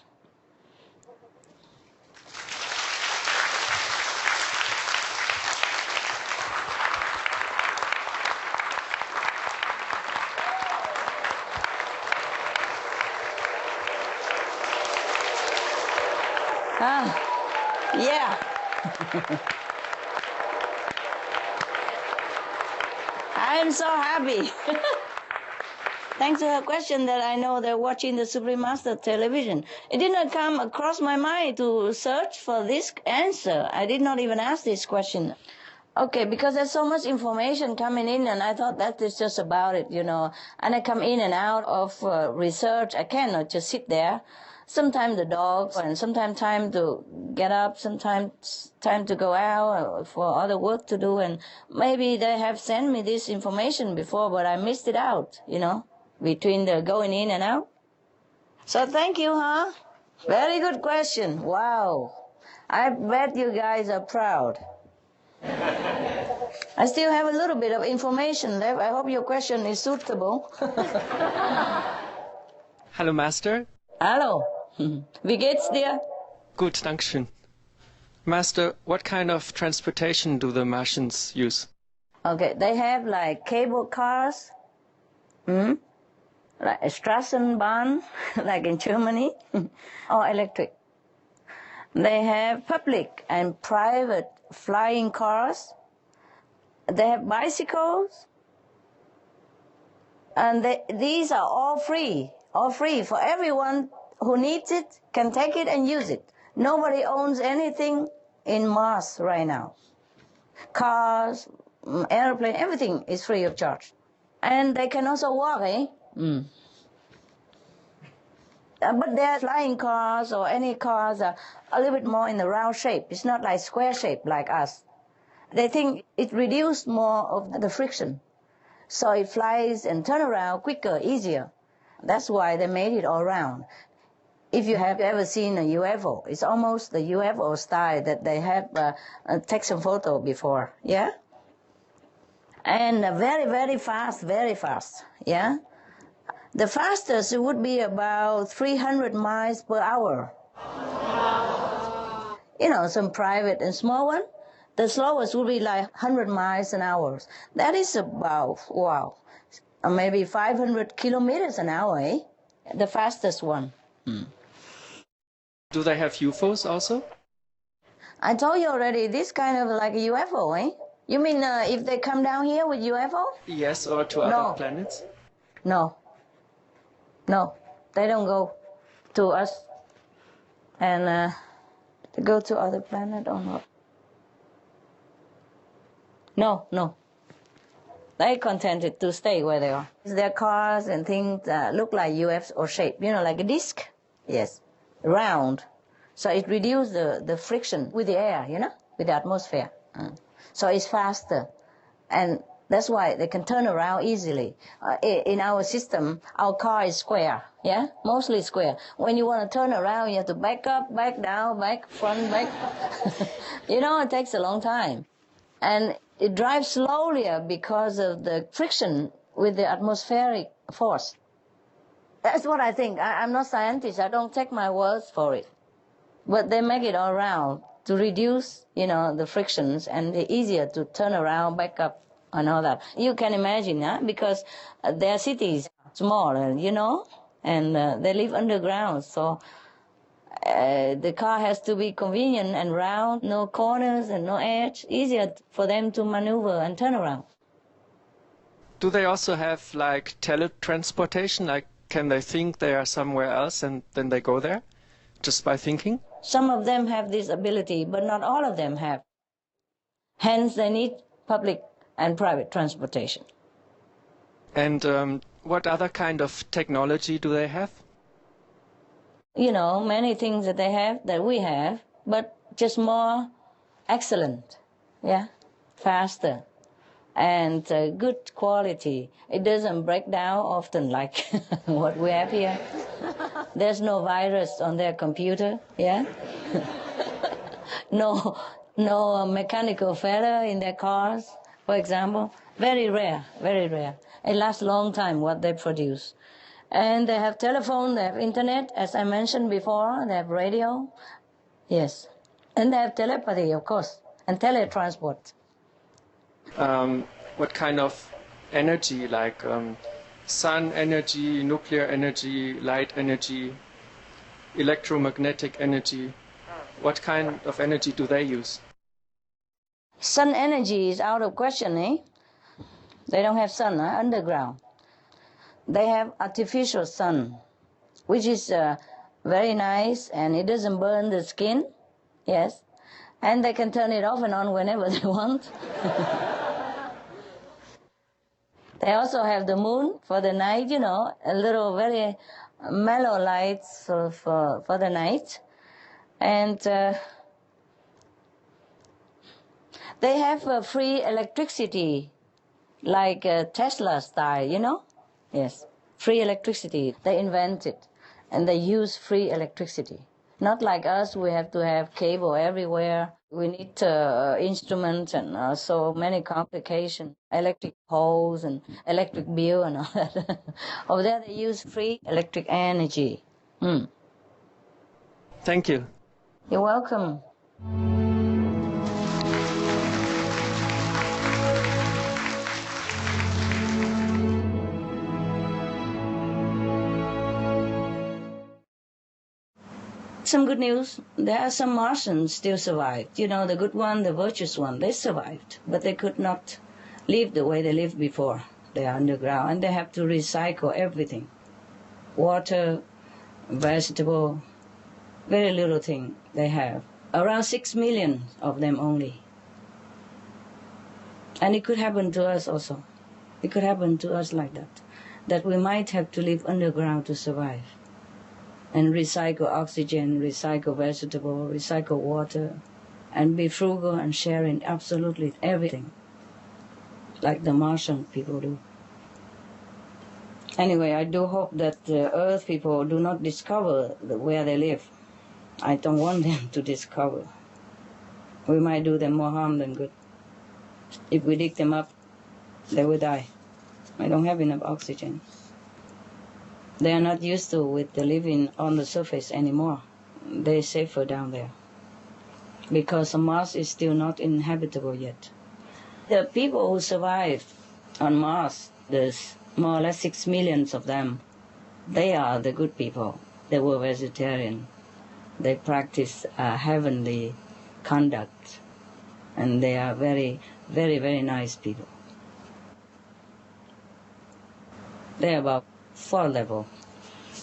I'm so happy. Thanks to her question that I know they're watching the Supreme Master television. It did not come across my mind to search for this answer. I did not even ask this question. Okay, because there's so much information coming in, and I thought that is just about it, you know. And I come in and out of research. I cannot just sit there. Sometimes the dogs, and sometimes time to get up, sometimes time to go out for other work to do. And maybe they have sent me this information before, but I missed it out, you know, between the going in and out. So thank you, huh? Very good question. Wow. I bet you guys are proud. I still have a little bit of information left. I hope your question is suitable. Hallo Master. Hallo. Wie geht's dir? Gut, Dankeschön. Master, what kind of transportation do the Martians use? Okay, they have like cable cars, like a Straßenbahn, like in Germany, or electric. They have public and private flying cars. They have bicycles. And these are all free for everyone who needs it, can take it and use it. Nobody owns anything in Mars right now. Cars, airplane, everything is free of charge. And they can also walk, eh? But their flying cars or any cars are a little bit more in the round shape. It's not like square shape like us. They think it reduces more of the friction. So it flies and turns around quicker, easier. That's why they made it all round. If you have ever seen a UFO, it's almost the UFO style that they have taken some photo before, yeah? And very, very fast, yeah? The fastest would be about 300 miles per hour. You know, some private and small one. The slowest would be like 100 miles an hour. That is about, wow, maybe 500 kilometers an hour, eh? The fastest one. Do they have UFOs also? I told you already, this kind of like a UFO, eh? You mean if they come down here with UFO? Yes, or to other planets? No, they don't go to us. And to go to other planet or not? No. They're contented to stay where they are. Their cars and things look like UFO shape, you know, like a disc. Yes, round. So it reduces the friction with the air, you know, with the atmosphere. So it's faster. And that's why they can turn around easily. In our system, our car is square, yeah? Mostly square. When you want to turn around, you have to back up, back down, back, front, back. You know, it takes a long time. And it drives slowly because of the friction with the atmospheric force. That's what I think. I'm not a scientist. I don't take my words for it. But they make it all around to reduce, you know, the frictions and it's easier to turn around, back up, and all that. You can imagine, huh? Because their cities are small, you know, and they live underground. So the car has to be convenient and round, no corners and no edge, easier for them to maneuver and turn around. Do they also have like teletransportation? Like, can they think they are somewhere else and then they go there just by thinking? Some of them have this ability, but not all of them have. Hence, they need public and private transportation. And what other kind of technology do they have? You know, many things that they have, that we have, but just more excellent, yeah, faster, and good quality. It doesn't break down often like what we have here. There's no virus on their computer, yeah? No mechanical failure in their cars, for example. Very rare, very rare. It lasts a long time, what they produce. And they have telephone, they have internet, as I mentioned before, they have radio, yes. And they have telepathy, of course, and teletransport. What kind of energy, like sun energy, nuclear energy, light energy, electromagnetic energy, what kind of energy do they use? Sun energy is out of question, eh? They don't have sun, underground. They have artificial sun, which is very nice, and it doesn't burn the skin, yes. And they can turn it off and on whenever they want. They also have the moon for the night, you know, a little very mellow lights for the night. And they have free electricity, like Tesla style, you know? Yes, free electricity. They invent it, and they use free electricity. Not like us, we have to have cable everywhere. We need instruments and so many complications, electric poles and electric bill and all that. Over there they use free electric energy. Thank you. You're welcome. Some good news. There are some Martians still survived. You know, the good one, the virtuous one, they survived. But they could not live the way they lived before. They are underground and they have to recycle everything. Water, vegetable, very little thing they have. Around 6 million of them only. And it could happen to us also. It could happen to us like that. That we might have to live underground to survive. And recycle oxygen, recycle vegetable, recycle water, and be frugal and sharing absolutely everything, like the Martian people do. Anyway, I do hope that the Earth people do not discover where they live. I don't want them to discover. We might do them more harm than good. If we dig them up, they will die. I don't have enough oxygen. They are not used to with the living on the surface anymore. They're safer down there. Because Mars is still not inhabitable yet. The people who survived on Mars, there's more or less 6 million of them, they are the good people. They were vegetarian. They practice heavenly conduct. And they are very, very, very nice people. They're about 4 level,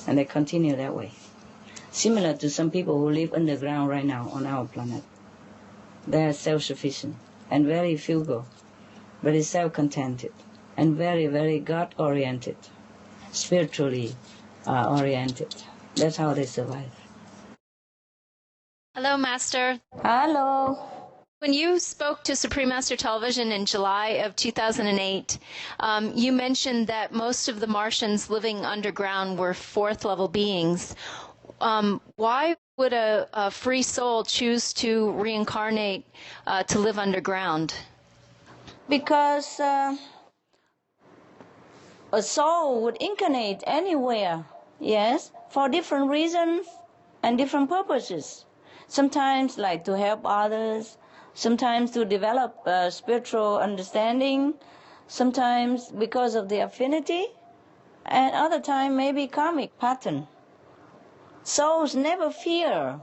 and they continue that way. Similar to some people who live underground right now on our planet. They are self-sufficient and very frugal, very self-contented, and very, very God-oriented, spiritually oriented. That's how they survive. Hello, Master. Hello. When you spoke to Supreme Master Television in July of 2008, you mentioned that most of the Martians living underground were 4th level beings. Why would a free soul choose to reincarnate to live underground? Because a soul would incarnate anywhere, yes, for different reasons and different purposes. Sometimes like to help others, sometimes to develop spiritual understanding, sometimes because of the affinity, and other time maybe karmic pattern. Souls never fear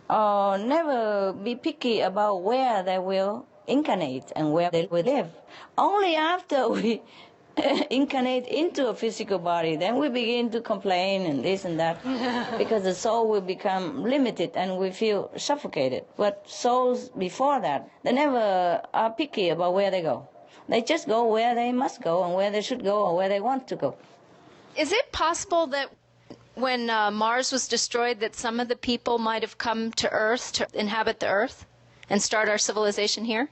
or never be picky about where they will incarnate and where they will live. Only after we incarnate into a physical body, then we begin to complain and this and that, because the soul will become limited and we feel suffocated. But souls before that, they never are picky about where they go. They just go where they must go and where they should go or where they want to go. Is it possible that when Mars was destroyed that some of the people might have come to Earth to inhabit the Earth and start our civilization here?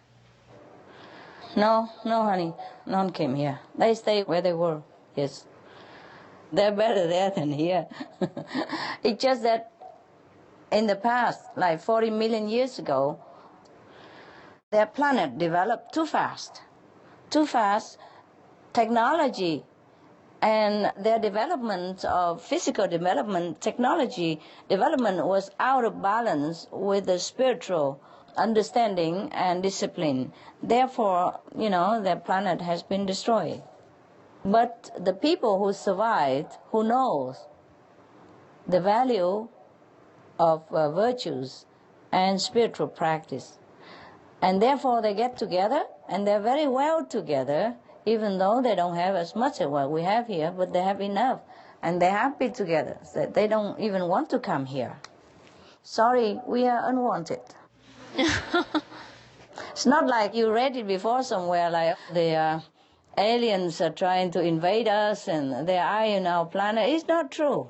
No, honey. None came here. They stayed where they were, yes. They're better there than here. It's just that in the past, like 40 million years ago, their planet developed too fast. Too fast. Technology and their development of physical development, technology development was out of balance with the spiritual understanding and discipline. Therefore, their planet has been destroyed. But the people who survived, who knows the value of virtues and spiritual practice, And therefore they get together, and they're very well together, even though they don't have as much as what we have here, but they have enough. And they're happy together, that they don't even want to come here. Sorry, we are unwanted. It's not like you read it before somewhere, like the aliens are trying to invade us and they are in our planet. It's not true.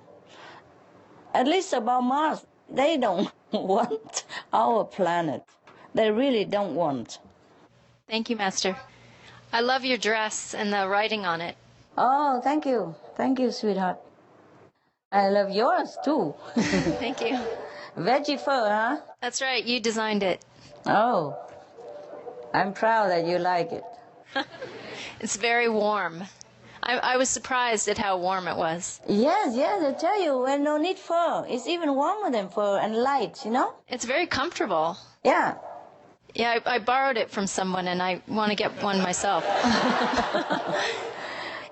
At least about Mars, they don't want our planet. They really don't want. Thank you, Master. I love your dress and the writing on it. Oh, thank you. Thank you, sweetheart. I love yours, too. Thank you. Veggie fur, huh? That's right. You designed it. Oh, I'm proud that you like it. It's very warm. I was surprised at how warm it was. Yes, I tell you, well, no need fur. It's even warmer than fur and light, you know? It's very comfortable. Yeah. Yeah, I borrowed it from someone, and I want to get one myself.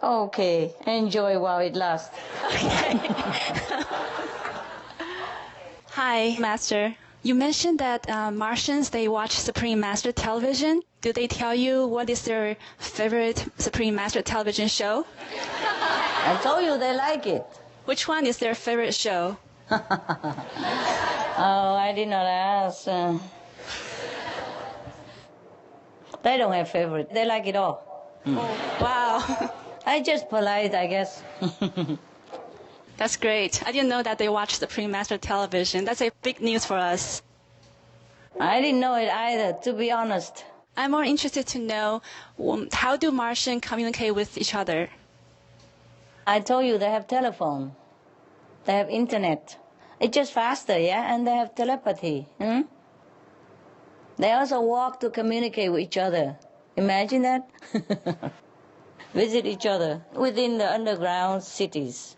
Okay, enjoy while it lasts. Okay. Hi, Master. You mentioned that Martians, they watch Supreme Master television. Do they tell you what is their favorite Supreme Master television show? I told you they like it. Which one is their favorite show? Oh, I did not ask. They don't have favorite. They like it all. Oh, wow. I just polite, I guess. That's great. I didn't know that they watch Supreme Master television. That's a big news for us. I didn't know it either, to be honest. I'm more interested to know how do Martians communicate with each other? I told you they have telephone. They have internet. It's just faster, yeah? And they have telepathy. They also walk to communicate with each other. Imagine that? Visit each other within the underground cities.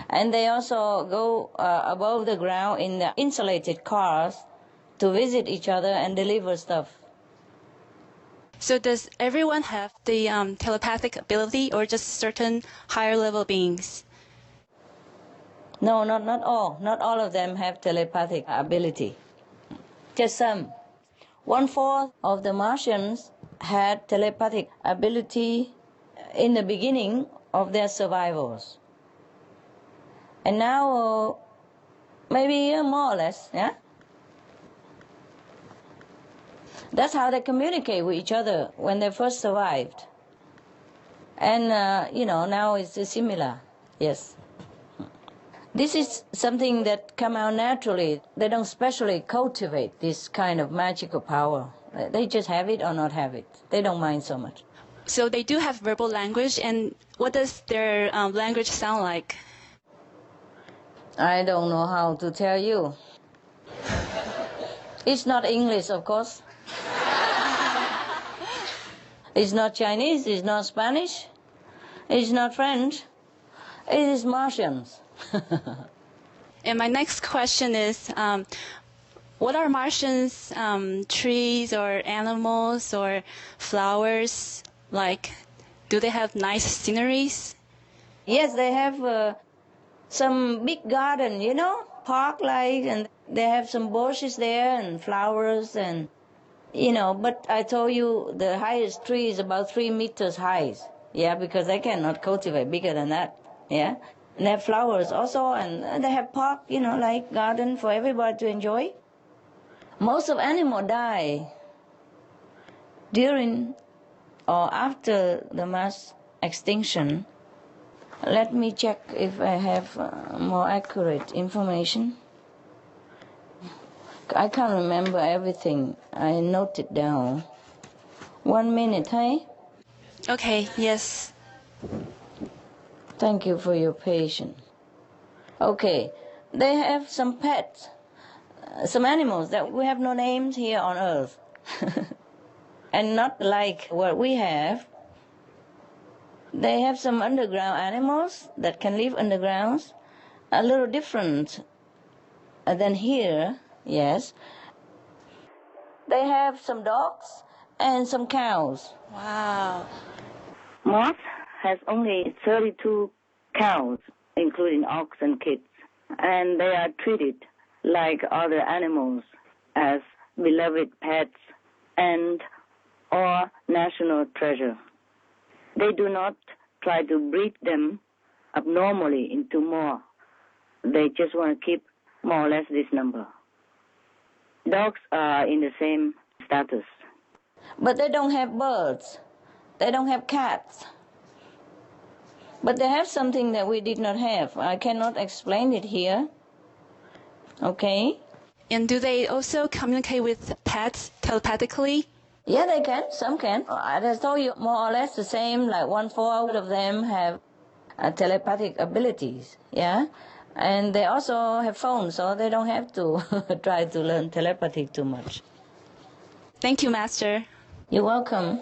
And they also go above the ground in the insulated cars to visit each other and deliver stuff. So does everyone have the telepathic ability or just certain higher level beings? No, not all. Not all of them have telepathic ability. Just some. 1/4 of the Martians had telepathic ability in the beginning of their survivals. And now, maybe more or less, yeah? That's how they communicate with each other when they first survived. And, now it's similar, yes. This is something that come out naturally. They don't specially cultivate this kind of magical power. They just have it or not have it. They don't mind so much. So they do have verbal language, and what does their language sound like? I don't know how to tell you. It's not English, of course. It's not Chinese, it's not Spanish, it's not French. It is Martians. And my next question is, what are Martians, trees or animals or flowers like? Do they have nice sceneries? Yes, they have some big garden, park-like, and they have some bushes there and flowers and, but I told you the highest tree is about 3 meters high. Yeah, because they cannot cultivate bigger than that. Yeah. And they have flowers also, and they have park, like garden for everybody to enjoy. Most of animals die during or after the mass extinction. Let me check if I have more accurate information. I can't remember everything. I noted down. 1 minute, hey? Okay, yes. Thank you for your patience. Okay, they have some pets, some animals that we have no names here on Earth. And not like what we have. They have some underground animals that can live underground, a little different than here, yes. They have some dogs and some cows. Wow. Mars has only 32 cows, including ox and kids, and they are treated like other animals as beloved pets and or national treasure. They do not try to breed them abnormally into more. They just want to keep more or less this number. Dogs are in the same status. But they don't have birds. They don't have cats. But they have something that we did not have. I cannot explain it here. Okay? And do they also communicate with pets telepathically? Yeah, they can. Some can. As I told you, more or less the same, like 1/4 of them have telepathic abilities, yeah? And they also have phones, so they don't have to try to learn telepathy too much. Thank you, Master. You're welcome.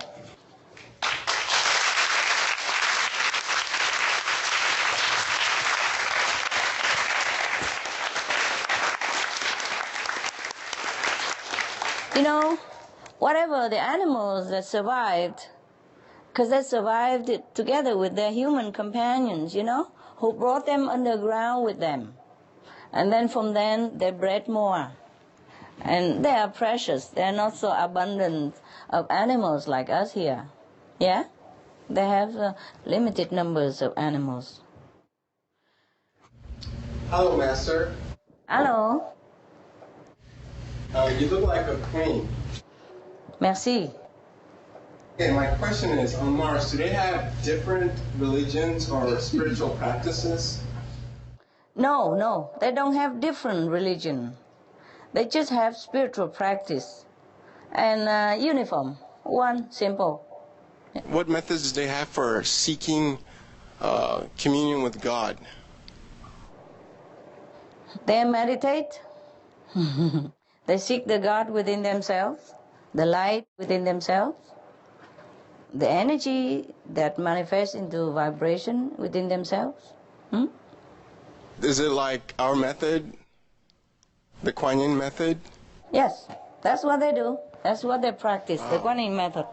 You know, whatever the animals that survived, because they survived it together with their human companions, you know, who brought them underground with them. And then from then, they bred more. And they are precious. They are not so abundant of animals like us here. Yeah? They have limited numbers of animals. Hello, Master. Hello. You look like a queen. Merci. Okay, my question is, on Mars, do they have different religions or spiritual practices? No, they don't have different religion. They just have spiritual practice and uniform, one, simple. What methods do they have for seeking communion with God? They meditate. They seek the God within themselves, the light within themselves, the energy that manifests into vibration within themselves. Is it like our method, the Kuan Yin method? Yes, that's what they do. That's what they practice, the Kuan Yin method.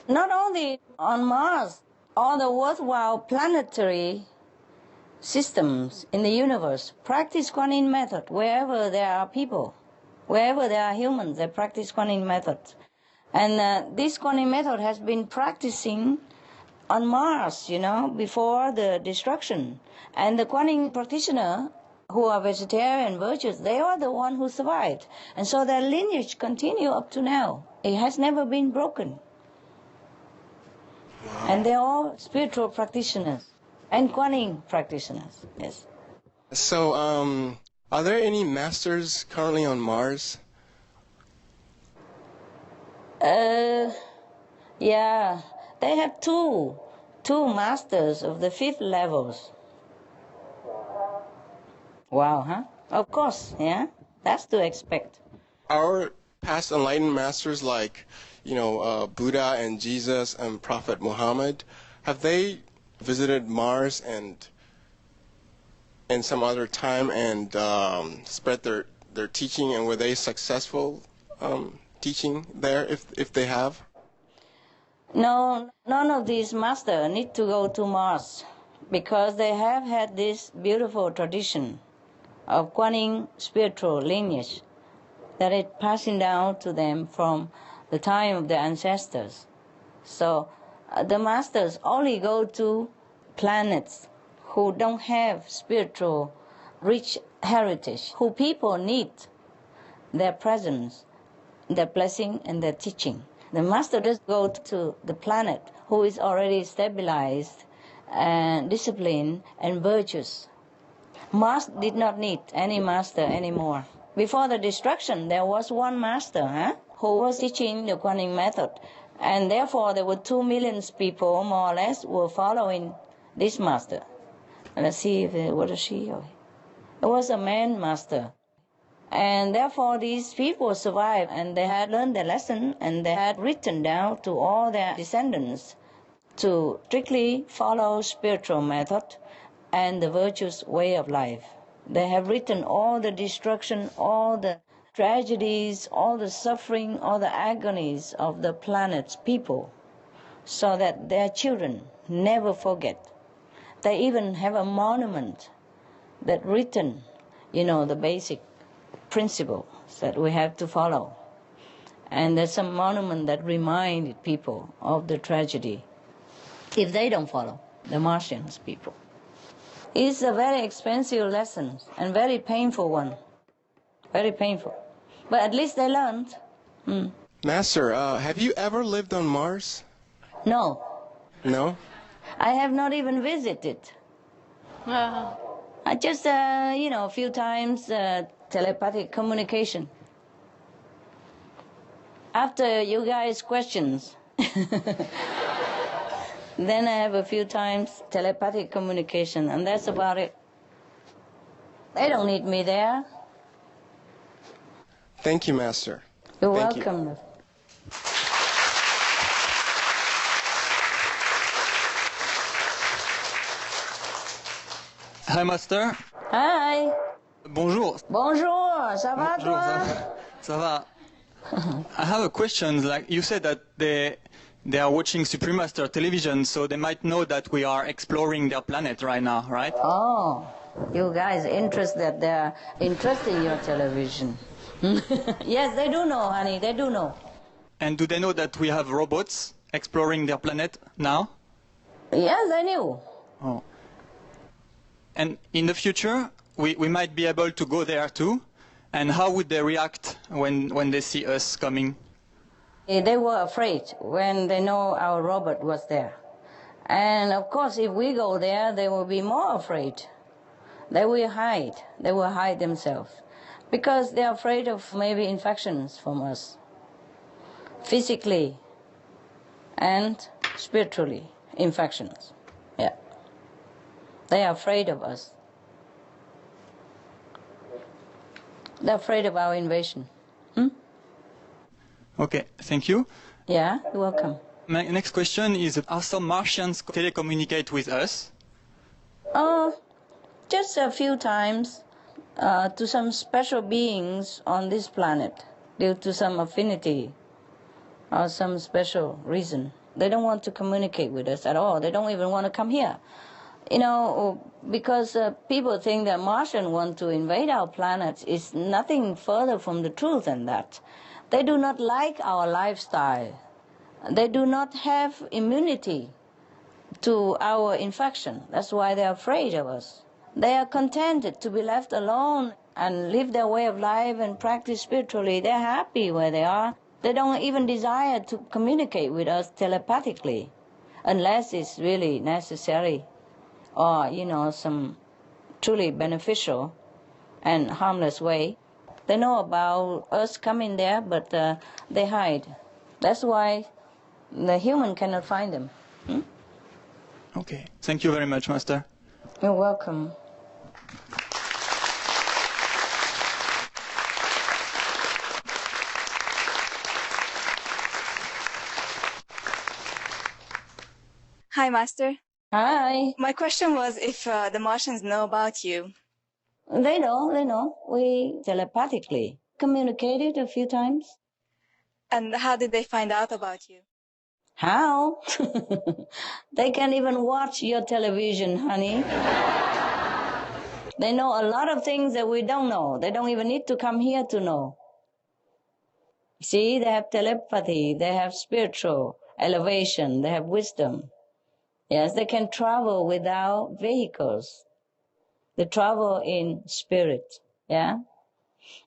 Not only on Mars, all the worthwhile planetary systems in the universe practice Kuan Yin method. Wherever there are people, wherever there are humans, they practice Kuan Yin method. And this Kuan Yin method has been practicing on Mars, you know, before the destruction. And the Kuan Yin practitioner who are vegetarian virtuous, they are the one who survived. And so their lineage continue up to now. It has never been broken. Wow. And they're all spiritual practitioners and Kuan Yin practitioners, yes. So, are there any masters currently on Mars? Yeah, they have two masters of the 5th levels. Wow, huh? Of course, yeah, that's to expect. Our past enlightened masters like, you know, Buddha and Jesus and Prophet Muhammad, have they visited Mars and some other time and spread their teaching, and were they successful teaching there if they have? No, none of these masters need to go to Mars because they have had this beautiful tradition of Kuan Yin spiritual lineage that is passing down to them from the time of their ancestors. So the masters only go to planets who don't have spiritual rich heritage, who people need their presence, their blessing, and their teaching. The master does go to the planet who is already stabilized and disciplined and virtuous. Mars did not need any master anymore. Before the destruction, there was one master who was teaching the Kuan Yin method. And therefore, there were 2 million people, more or less, were following this master. And let's see if it was a she or it was a man master. And therefore, these people survived, and they had learned their lesson, and they had written down to all their descendants to strictly follow spiritual method and the virtuous way of life. They have written all the destruction, all the tragedies, all the suffering, all the agonies of the planet's people. so that their children never forget. They even have a monument that written, the basic principles that we have to follow. And there's some monument that reminded people of the tragedy if they don't follow, the Martians people. It's a very expensive lesson and very painful one. Very painful. But at least they learned. Master, have you ever lived on Mars? No. No? I have not even visited. I just, a few times telepathic communication. After you guys' questions, then I have a few times telepathic communication, and that's about it. They don't need me there. Thank you, Master. You're welcome. Hi, Master. Hi. Bonjour. Bonjour. Ça va, Bonjour, toi? Ça va. I have a question. Like you said that they are watching Supreme Master television, so they might know that we are exploring their planet right now, right? Oh, you guys they're interested in your television. Yes, they do know, honey. They do know. And do they know that we have robots exploring their planet now? Yes, they knew. Oh. And in the future, we might be able to go there too. And how would they react when they see us coming? They were afraid when they know our robot was there. And of course, if we go there, they will be more afraid. They will hide. They will hide themselves. Because they're afraid of maybe infections from us. Physically and spiritually, infections. Yeah. They are afraid of us. They're afraid of our invasion. Okay, thank you. Yeah, you're welcome. My next question is, are some Martians telecommunicate with us? Just a few times to some special beings on this planet due to some affinity or some special reason. They don't want to communicate with us at all. They don't even want to come here. Because people think that Martians want to invade our planet is nothing further from the truth than that. They do not like our lifestyle. They do not have immunity to our infection. That's why they're afraid of us. They are contented to be left alone and live their way of life and practice spiritually. They're happy where they are. They don't even desire to communicate with us telepathically unless it's really necessary or, some truly beneficial and harmless way. They know about us coming there, but they hide. That's why the human cannot find them. Okay. Thank you very much, Master. You're welcome. Hi, Master. Hi. My question was if the Martians know about you. They know. We telepathically communicated a few times. And how did they find out about you? How? They can't even watch your television, honey. They know a lot of things that we don't know. They don't even need to come here to know. See, they have telepathy, they have spiritual elevation, they have wisdom. Yes, they can travel without vehicles. They travel in spirit, yeah?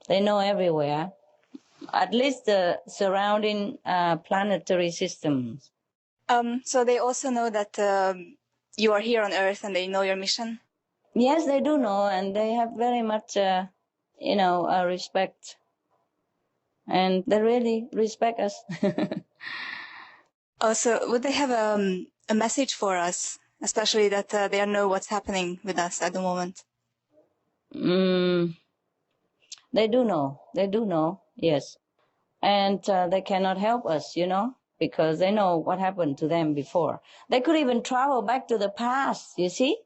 They know everywhere, at least the surrounding planetary systems. So they also know that you are here on Earth and they know your mission? Yes, they do know, and they have very much, respect. And they really respect us. Also, would they have a message for us, especially that they know what's happening with us at the moment? They do know, yes. And they cannot help us, because they know what happened to them before. They could even travel back to the past, you see?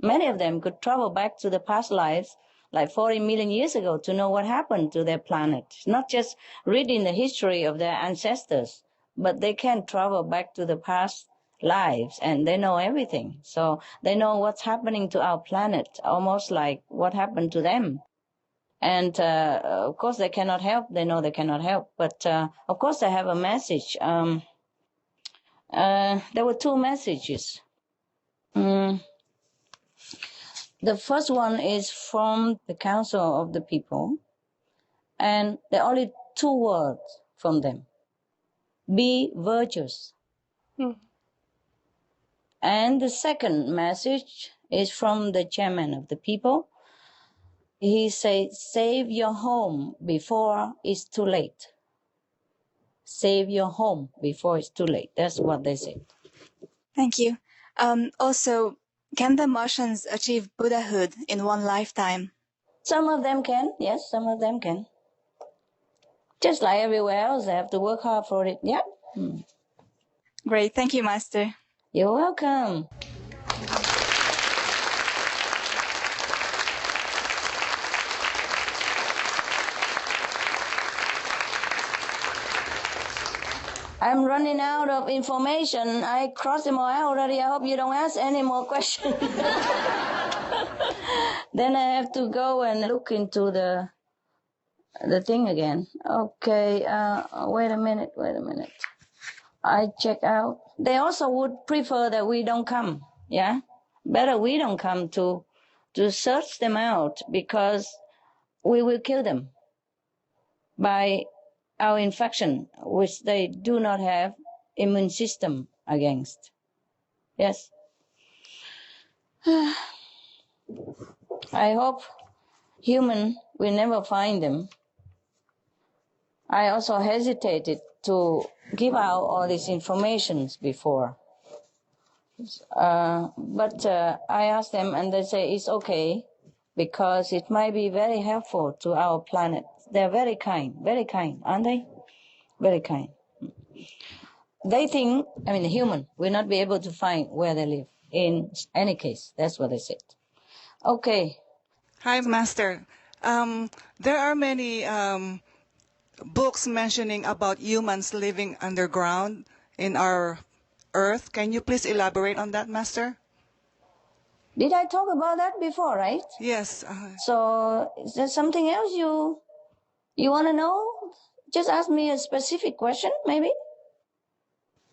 Many of them could travel back to the past lives, like 40 million years ago, to know what happened to their planet. Not just reading the history of their ancestors, but they can travel back to the past lives, and they know everything. So they know what's happening to our planet, almost like what happened to them. And of course they cannot help. They know they cannot help, but of course they have a message. There were two messages. The first one is from the Council of the People, and there are only two words from them. Be virtuous. And the second message is from the chairman of the people. He said, save your home before it's too late. Save your home before it's too late. That's what they said. Thank you. Also, can the Martians achieve Buddhahood in one lifetime? Some of them can, yes, some of them can. Just like everywhere else, they have to work hard for it, yeah. Great, thank you, Master. You're welcome. I'm running out of information. I crossed them all out already. I hope you don't ask any more questions. Then I have to go and look into the thing again. Okay, wait a minute. I check out. They also would prefer that we don't come, yeah? Better we don't come to search them out, because we will kill them by our infection, which they do not have immune system against. Yes. I hope human will never find them. I also hesitated to give out all these informations before. But I asked them, and they say it's okay, because it might be very helpful to our planet. They're very kind, aren't they? Very kind. They think, I mean, the human will not be able to find where they live in any case. That's what they said. Okay. Hi, Master. There are many books mentioning about humans living underground in our Earth. Can you please elaborate on that, Master? Did I talk about that before, right? Yes. So is there something else you want to know? Just ask me a specific question, maybe?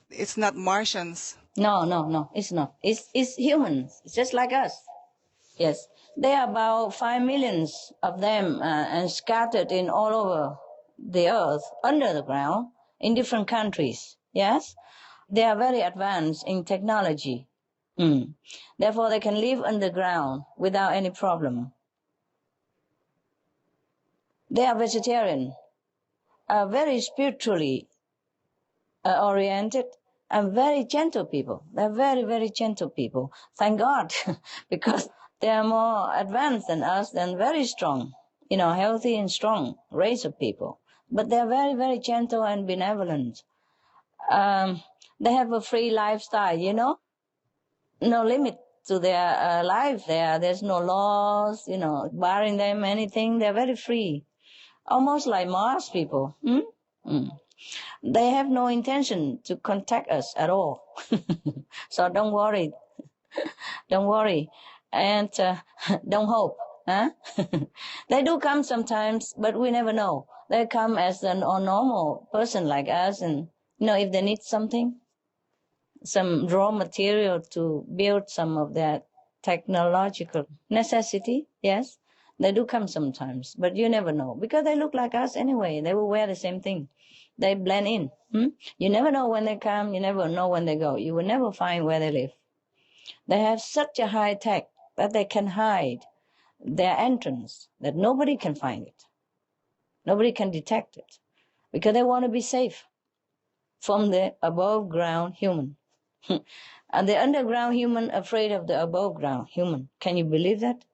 It's not Martians. No, it's not. It's humans. It's just like us. Yes. There are about 5 million of them and scattered in all over the earth, under the ground, in different countries. Yes? They are very advanced in technology. Therefore, they can live underground without any problem. They are vegetarian, very spiritually oriented, and very gentle people. They're very, very gentle people. Thank God, because they are more advanced than us, and very strong, healthy and strong race of people. But they're very, very gentle and benevolent. They have a free lifestyle, no limit to their life there. There's no laws, barring them anything. They're very free, almost like Mars people. They have no intention to contact us at all. So don't worry. Don't worry. And don't hope. Huh? They do come sometimes, but we never know. They come as a normal person like us, and, if they need something, some raw material to build some of their technological necessity, yes, they do come sometimes, but you never know, because they look like us anyway. They will wear the same thing. They blend in. You never know when they come. You never know when they go. You will never find where they live. They have such a high tech that they can hide their entrance, that nobody can find it. Nobody can detect it, because they want to be safe from the above ground human. And the underground human afraid of the above ground human. Can you believe that?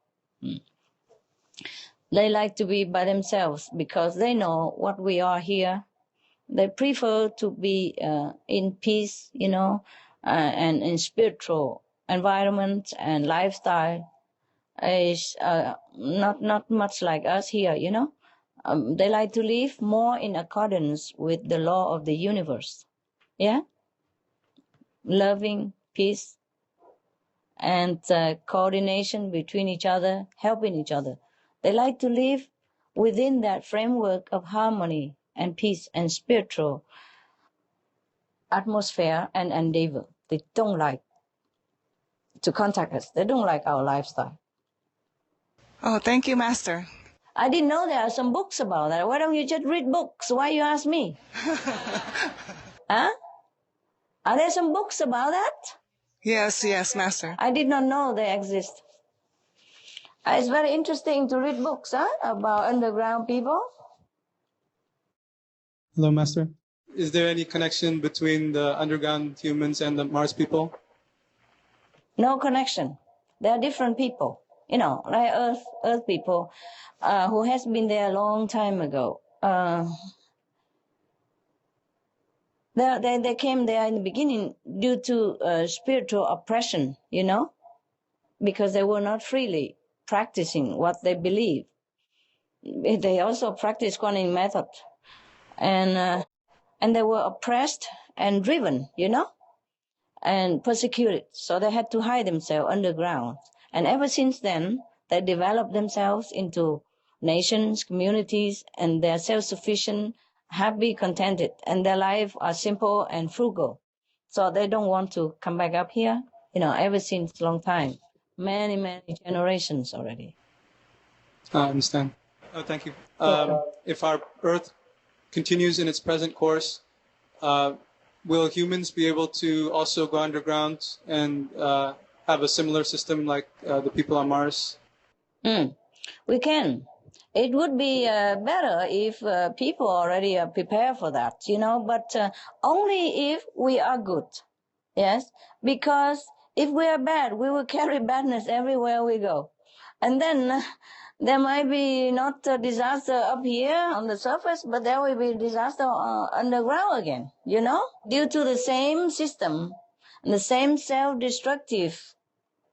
They like to be by themselves because they know what we are here. They prefer to be in peace, and in spiritual environment and lifestyle. Is not much like us here, They like to live more in accordance with the law of the universe. Yeah? Loving, peace, and coordination between each other, helping each other. They like to live within that framework of harmony and peace and spiritual atmosphere and endeavor. They don't like to contact us. They don't like our lifestyle. Oh, thank you, Master. I didn't know there are some books about that. Why don't you just read books? Why you ask me? Huh? Are there some books about that? Yes, yes, Master. I did not know they exist. It's very interesting to read books about underground people. Hello, Master. Is there any connection between the underground humans and the Mars people? No connection. They are different people. You know, like Earth people who has been there a long time ago. They came there in the beginning due to spiritual oppression, you know, because they were not freely practicing what they believe. They also practiced quantum method, and they were oppressed and driven, you know, and persecuted. So they had to hide themselves underground. And ever since then, they developed themselves into nations, communities, and they're self-sufficient, happy, contented, and their life are simple and frugal. So they don't want to come back up here, you know, ever since long time, many generations already. I understand. Thank you. If our Earth continues in its present course, will humans be able to also go underground and have a similar system like the people on Mars? We can. It would be better if people already are prepared for that, you know, but only if we are good. Yes, because if we are bad, we will carry badness everywhere we go. And then there might be not a disaster up here on the surface, but there will be disaster underground again, you know, due to the same system, the same self-destructive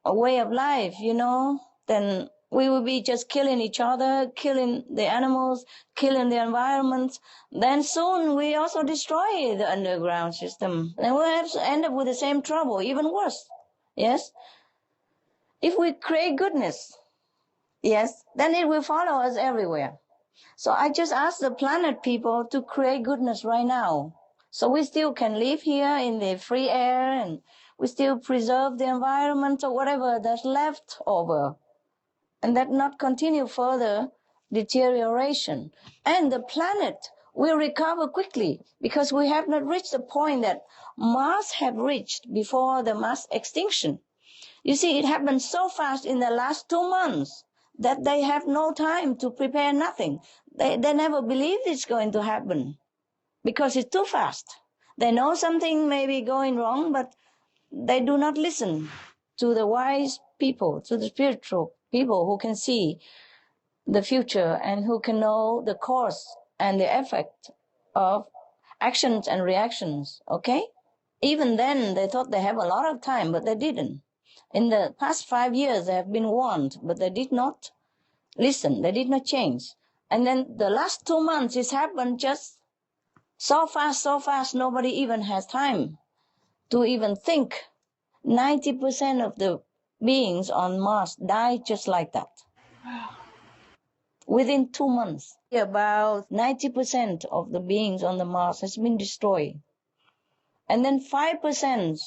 way of life, you know, then we will be just killing each other, killing the animals, killing the environment. Then soon we also destroy the underground system. Then we'll have to end up with the same trouble, even worse. Yes? If we create goodness, yes, then it will follow us everywhere. So I just ask the planet people to create goodness right now. So we still can live here in the free air and we still preserve the environment or whatever that's left over. And that not continue further deterioration. And the planet will recover quickly because we have not reached the point that Mars have reached before the mass extinction. You see, it happened so fast in the last 2 months that they have no time to prepare nothing. They never believed it's going to happen because it's too fast. They know something may be going wrong, but they do not listen to the wise people, to the spiritual people who can see the future and who can know the cause and the effect of actions and reactions, okay? Even then, they thought they have a lot of time, but they didn't. In the past 5 years, they have been warned, but they did not listen. They did not change. And then the last 2 months, it's happened just so fast, nobody even has time to even think. 90% of the beings on Mars died just like that. Within 2 months, about 90% of the beings on the Mars has been destroyed. And then 5%,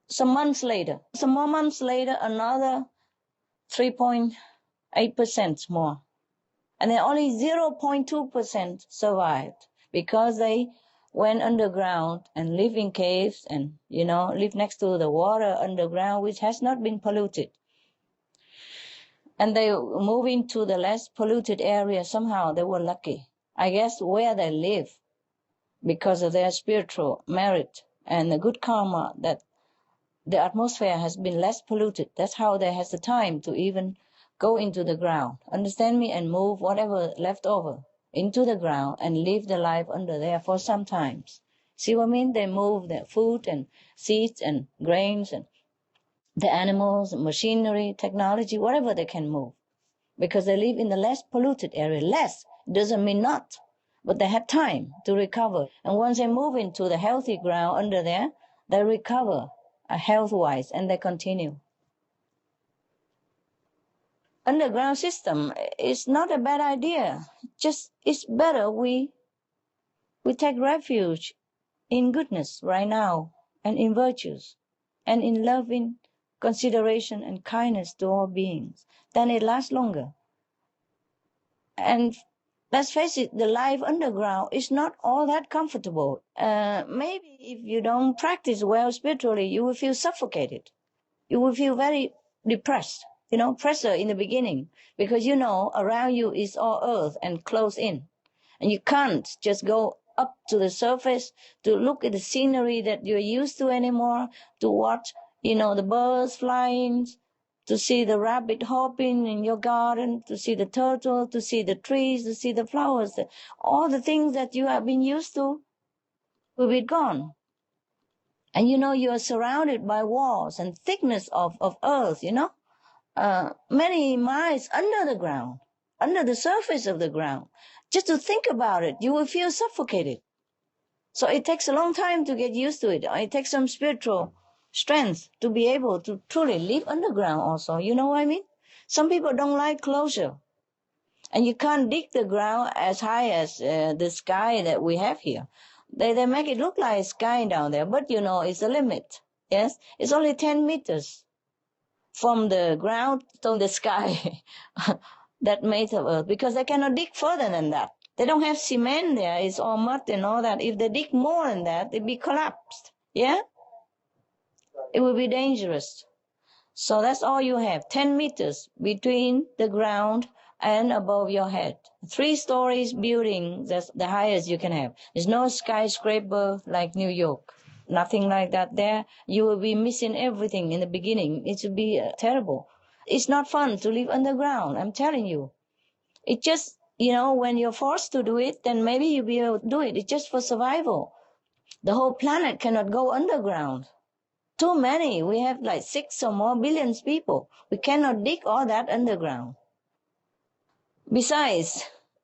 some more months later, another 3.8% more. And then only 0.2% survived because they went underground and live in caves and, you know, live next to the water underground, which has not been polluted. And they move into the less polluted area. Somehow they were lucky. I guess where they live, because of their spiritual merit and the good karma, that the atmosphere has been less polluted. That's how they has the time to even go into the ground, understand me, and move whatever left over into the ground and live their life under there for some times. See what I mean? They move their food and seeds and grains and the animals, machinery, technology, whatever they can move, because they live in the less polluted area. Less doesn't mean not. but they had time to recover. And once they move into the healthy ground under there, they recover health-wise, and they continue. Underground system is not a bad idea. Just it's better we take refuge in goodness right now, and in virtues, and in loving consideration and kindness to all beings. Then it lasts longer. And let's face it, the life underground is not all that comfortable. Maybe if you don't practice well spiritually, you will feel suffocated. You will feel very depressed, pressure in the beginning, because around you is all earth and closed in. And you can't just go up to the surface to look at the scenery that you're used to anymore, to watch, the birds flying, to see the rabbit hopping in your garden, to see the turtle, to see the trees, to see the flowers. All the things that you have been used to will be gone. And you are surrounded by walls and thickness of earth, many miles under the ground, under the surface of the ground. Just to think about it, you will feel suffocated. So it takes a long time to get used to it. It takes some spiritual strength to be able to truly live underground also. You know what I mean? Some people don't like closure. And you can't dig the ground as high as the sky that we have here. They make it look like sky down there, but it's a limit. Yes, it's only 10 meters from the ground to the sky that made of earth, because they cannot dig further than that. They don't have cement there. It's all mud and all that. If they dig more than that, it'll be collapsed. Yeah? It will be dangerous. So that's all you have, 10 meters between the ground and above your head. 3 stories building, that's the highest you can have. There's no skyscraper like New York. Nothing like that there. You will be missing everything in the beginning. It will be terrible. It's not fun to live underground, I'm telling you. It just, when you're forced to do it, then maybe you'll be able to do it. It's just for survival. The whole planet cannot go underground. Too many. We have like 6 or more billions people. We cannot dig all that underground. Besides,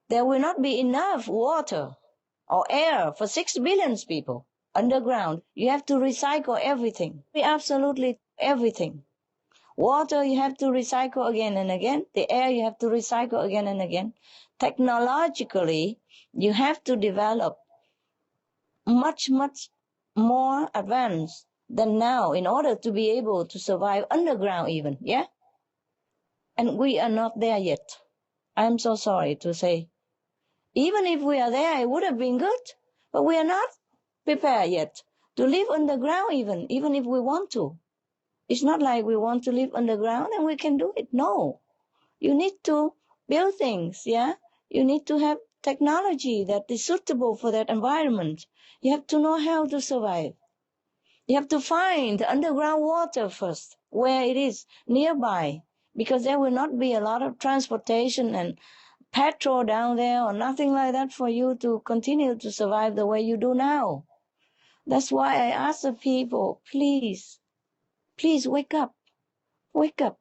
there will not be enough water or air for 6 billion people underground. You have to recycle everything. Absolutely everything. Water you have to recycle again and again. The air you have to recycle again and again. Technologically, you have to develop much, much more advanced than now in order to be able to survive underground even, yeah? And we are not there yet. I'm so sorry to say. Even if we are there, it would have been good, but we are not prepared yet to live underground even if we want to. It's not like we want to live underground and we can do it. No. You need to build things, yeah? You need to have technology that is suitable for that environment. You have to know how to survive. You have to find underground water first, where it is, nearby, because there will not be a lot of transportation and petrol down there or nothing like that for you to continue to survive the way you do now. That's why I ask the people, please wake up. Wake up.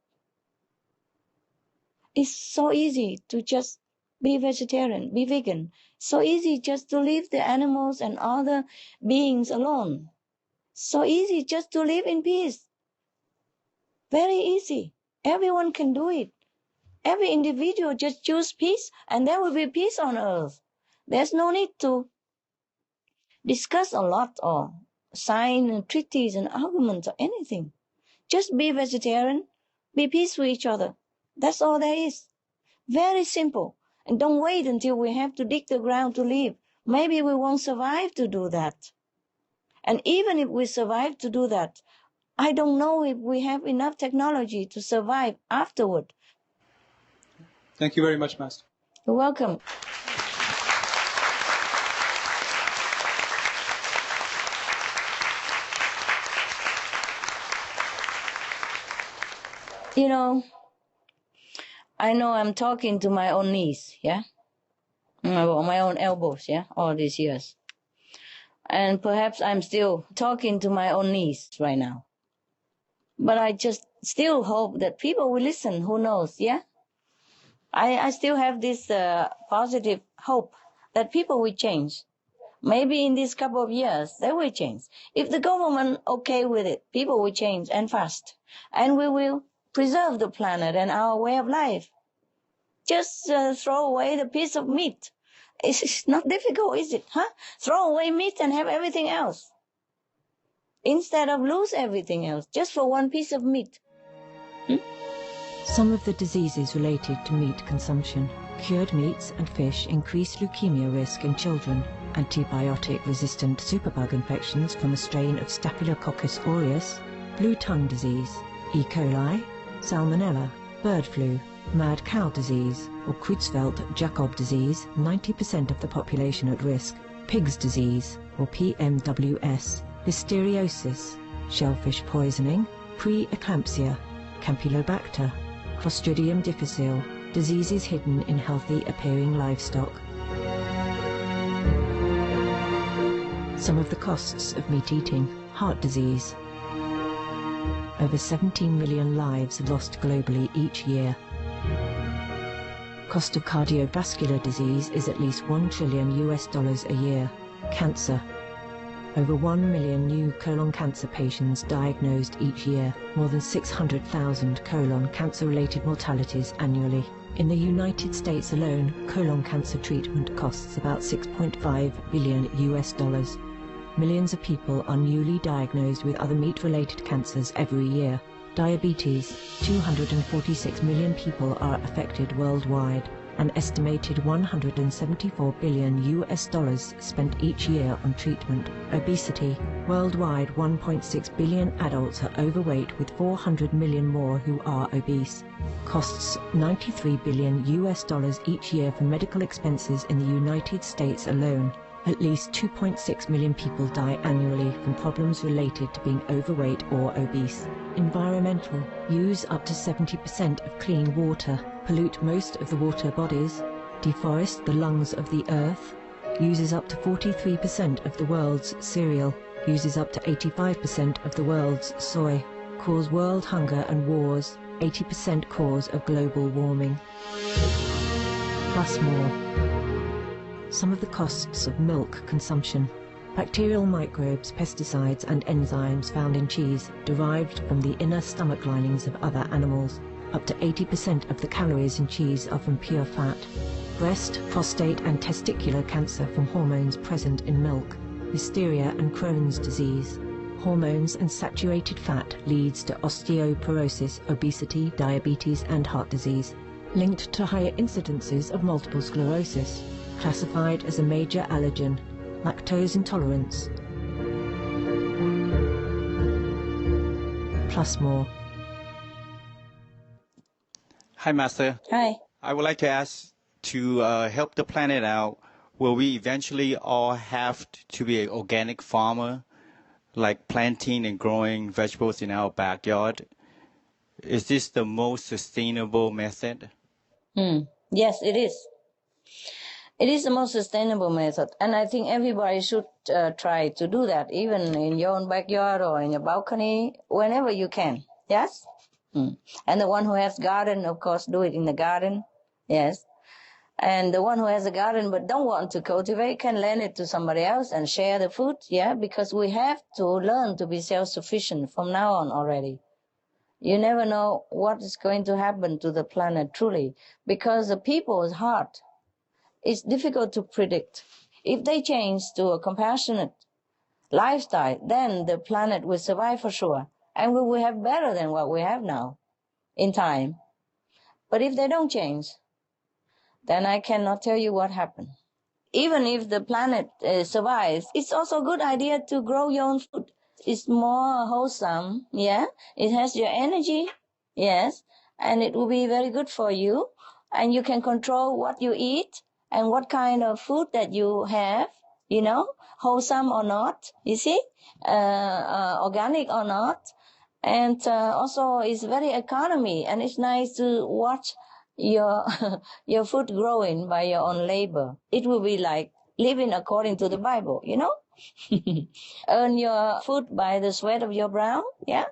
It's so easy to just be vegetarian, be vegan. So easy just to leave the animals and other beings alone. So easy just to live in peace. Very easy. Everyone can do it. Every individual just choose peace and there will be peace on earth. There's no need to discuss a lot or sign and treaties and arguments or anything. Just be vegetarian, be peace with each other. That's all there is. Very simple. And don't wait until we have to dig the ground to live. Maybe we won't survive to do that. And even if we survive to do that, I don't know if we have enough technology to survive afterward. Thank you very much, Master. You're welcome. I know I'm talking to my own knees, yeah? Or my own elbows, yeah? All these years. And perhaps I'm still talking to my own knees right now. But I just still hope that people will listen, who knows, yeah? I still have this positive hope that people will change. Maybe in this couple of years, they will change. If the government okay with it, people will change and fast. And we will preserve the planet and our way of life. Just throw away the piece of meat. It's not difficult, is it? Huh? Throw away meat and have everything else. Instead of lose everything else, just for one piece of meat. Some of the diseases related to meat consumption. Cured meats and fish increase leukemia risk in children. Antibiotic-resistant superbug infections from a strain of Staphylococcus aureus, blue tongue disease, E. coli, salmonella, bird flu, mad cow disease, or Creutzfeldt-Jakob disease, 90% of the population at risk, pig's disease, or PMWS, listeriosis, shellfish poisoning, preeclampsia, Campylobacter, Clostridium difficile, diseases hidden in healthy-appearing livestock. Some of the costs of meat eating. Heart disease. Over 17 million lives lost globally each year. Cost of cardiovascular disease is at least $1 trillion a year. Cancer. Over 1 million new colon cancer patients diagnosed each year. More than 600,000 colon cancer-related mortalities annually. In the United States alone, colon cancer treatment costs about $6.5 billion. Millions of people are newly diagnosed with other meat-related cancers every year. Diabetes. 246 million people are affected worldwide. An estimated $174 billion spent each year on treatment. Obesity. Worldwide, 1.6 billion adults are overweight, with 400 million more who are obese. Costs $93 billion each year for medical expenses in the United States alone. At least 2.6 million people die annually from problems related to being overweight or obese. Environmental. Use up to 70% of clean water. Pollute most of the water bodies. Deforest the lungs of the earth. Uses up to 43% of the world's cereal. Uses up to 85% of the world's soy. Cause world hunger and wars. 80% cause of global warming. Plus more. Some of the costs of milk consumption. Bacterial microbes, pesticides and enzymes found in cheese, derived from the inner stomach linings of other animals. Up to 80% of the calories in cheese are from pure fat. Breast, prostate and testicular cancer from hormones present in milk. Hysteria and Crohn's disease. Hormones and saturated fat leads to osteoporosis, obesity, diabetes and heart disease. Linked to higher incidences of multiple sclerosis. Classified as a major allergen. Lactose intolerance. Plus more. Hi, Master. Hi. I would like to ask, to help the planet out, will we eventually all have to be an organic farmer, like planting and growing vegetables in our backyard? Is this the most sustainable method? Yes, it is. It is the most sustainable method, and I think everybody should try to do that, even in your own backyard or in your balcony, whenever you can. Yes? And the one who has garden, of course, do it in the garden. Yes. And the one who has a garden but don't want to cultivate can lend it to somebody else and share the food. Yeah, because we have to learn to be self-sufficient from now on already. You never know what is going to happen to the planet, truly, because the people's heart is difficult to predict. If they change to a compassionate lifestyle, then the planet will survive for sure, and we will have better than what we have now in time. But if they don't change, then I cannot tell you what happened. Even if the planet survives, it's also a good idea to grow your own food. It's more wholesome, yeah. It has your energy, yes, and it will be very good for you. And you can control what you eat and what kind of food that you have, you know, wholesome or not, you see, organic or not. And also it's very economy, and it's nice to watch your your food growing by your own labor. It will be like living according to the Bible, you know. Earn your food by the sweat of your brow, yeah.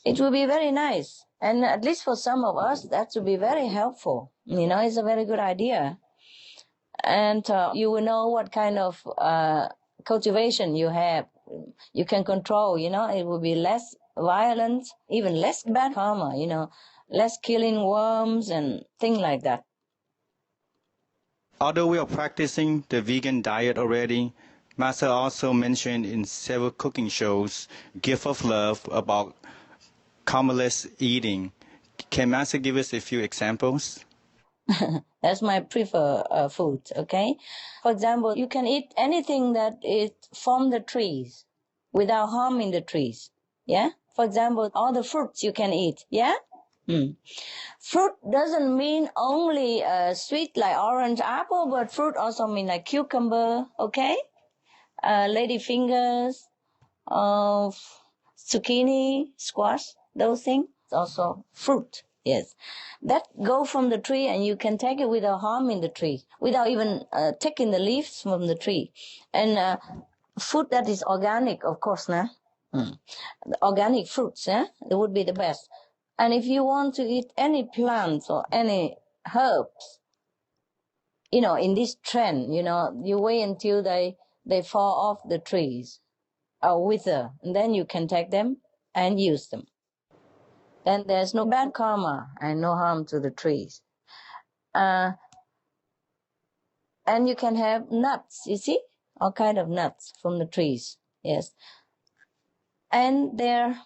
It will be very nice, and at least for some of us that will be very helpful, you know. It's a very good idea. And you will know what kind of cultivation you have. You can control, it will be less violent, even less bad karma, less killing worms and things like that. Although we are practicing the vegan diet already, Master also mentioned in several cooking shows, Gift of Love, about karmaless eating. Can Master give us a few examples? That's my preferred food, okay? For example, you can eat anything that is from the trees without harming the trees, yeah? For example, all the fruits you can eat, yeah? Fruit doesn't mean only sweet like orange, apple, but fruit also mean like cucumber, okay? Lady fingers, zucchini, squash, those things, also fruit, yes. That go from the tree and you can take it without harming the tree, without even taking the leaves from the tree. And food that is organic, of course, nah? The organic fruits, that would be the best. And if you want to eat any plants or any herbs, in this trend, you wait until they fall off the trees or wither, and then you can take them and use them. Then there's no bad karma and no harm to the trees. And you can have nuts, you see, all kind of nuts from the trees, yes. And there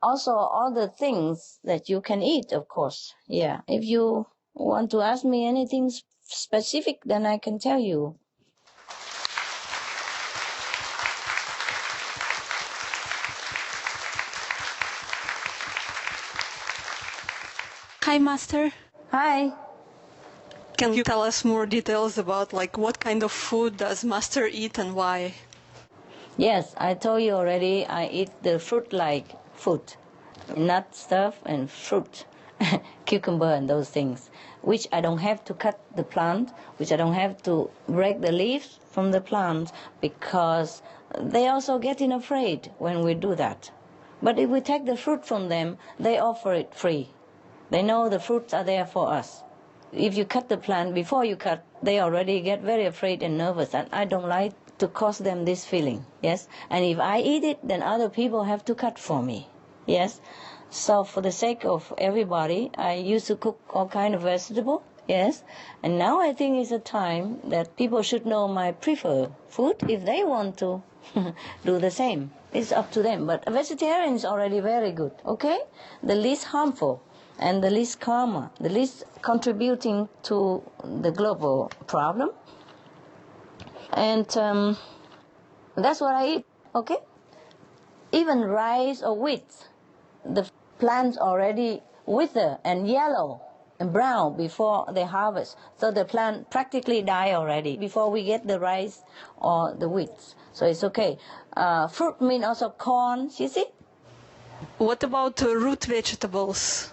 also all the things that you can eat, of course, yeah. If you want to ask me anything specific, then I can tell you. Hi, Master. Hi. Can you tell us more details about what kind of food does Master eat and why? Yes, I told you already, I eat the fruit-like food, nut stuff and fruit, cucumber and those things, which I don't have to cut the plant, which I don't have to break the leaves from the plant, because they also getting afraid when we do that. But if we take the fruit from them, they offer it free. They know the fruits are there for us. If you cut the plant, before you cut, they already get very afraid and nervous, and I don't like to cause them this feeling, yes? And if I eat it, then other people have to cut for me, yes? So for the sake of everybody, I used to cook all kind of vegetable, yes? And now I think it's a time that people should know my preferred food if they want to do the same. It's up to them. But a vegetarian is already very good, okay? The least harmful and the least karma, the least contributing to the global problem. And that's what I eat, okay? Even rice or wheat, the plants already wither and yellow and brown before they harvest. So the plant practically die already before we get the rice or the wheat. So it's okay. Fruit mean also corn, you see? What about root vegetables,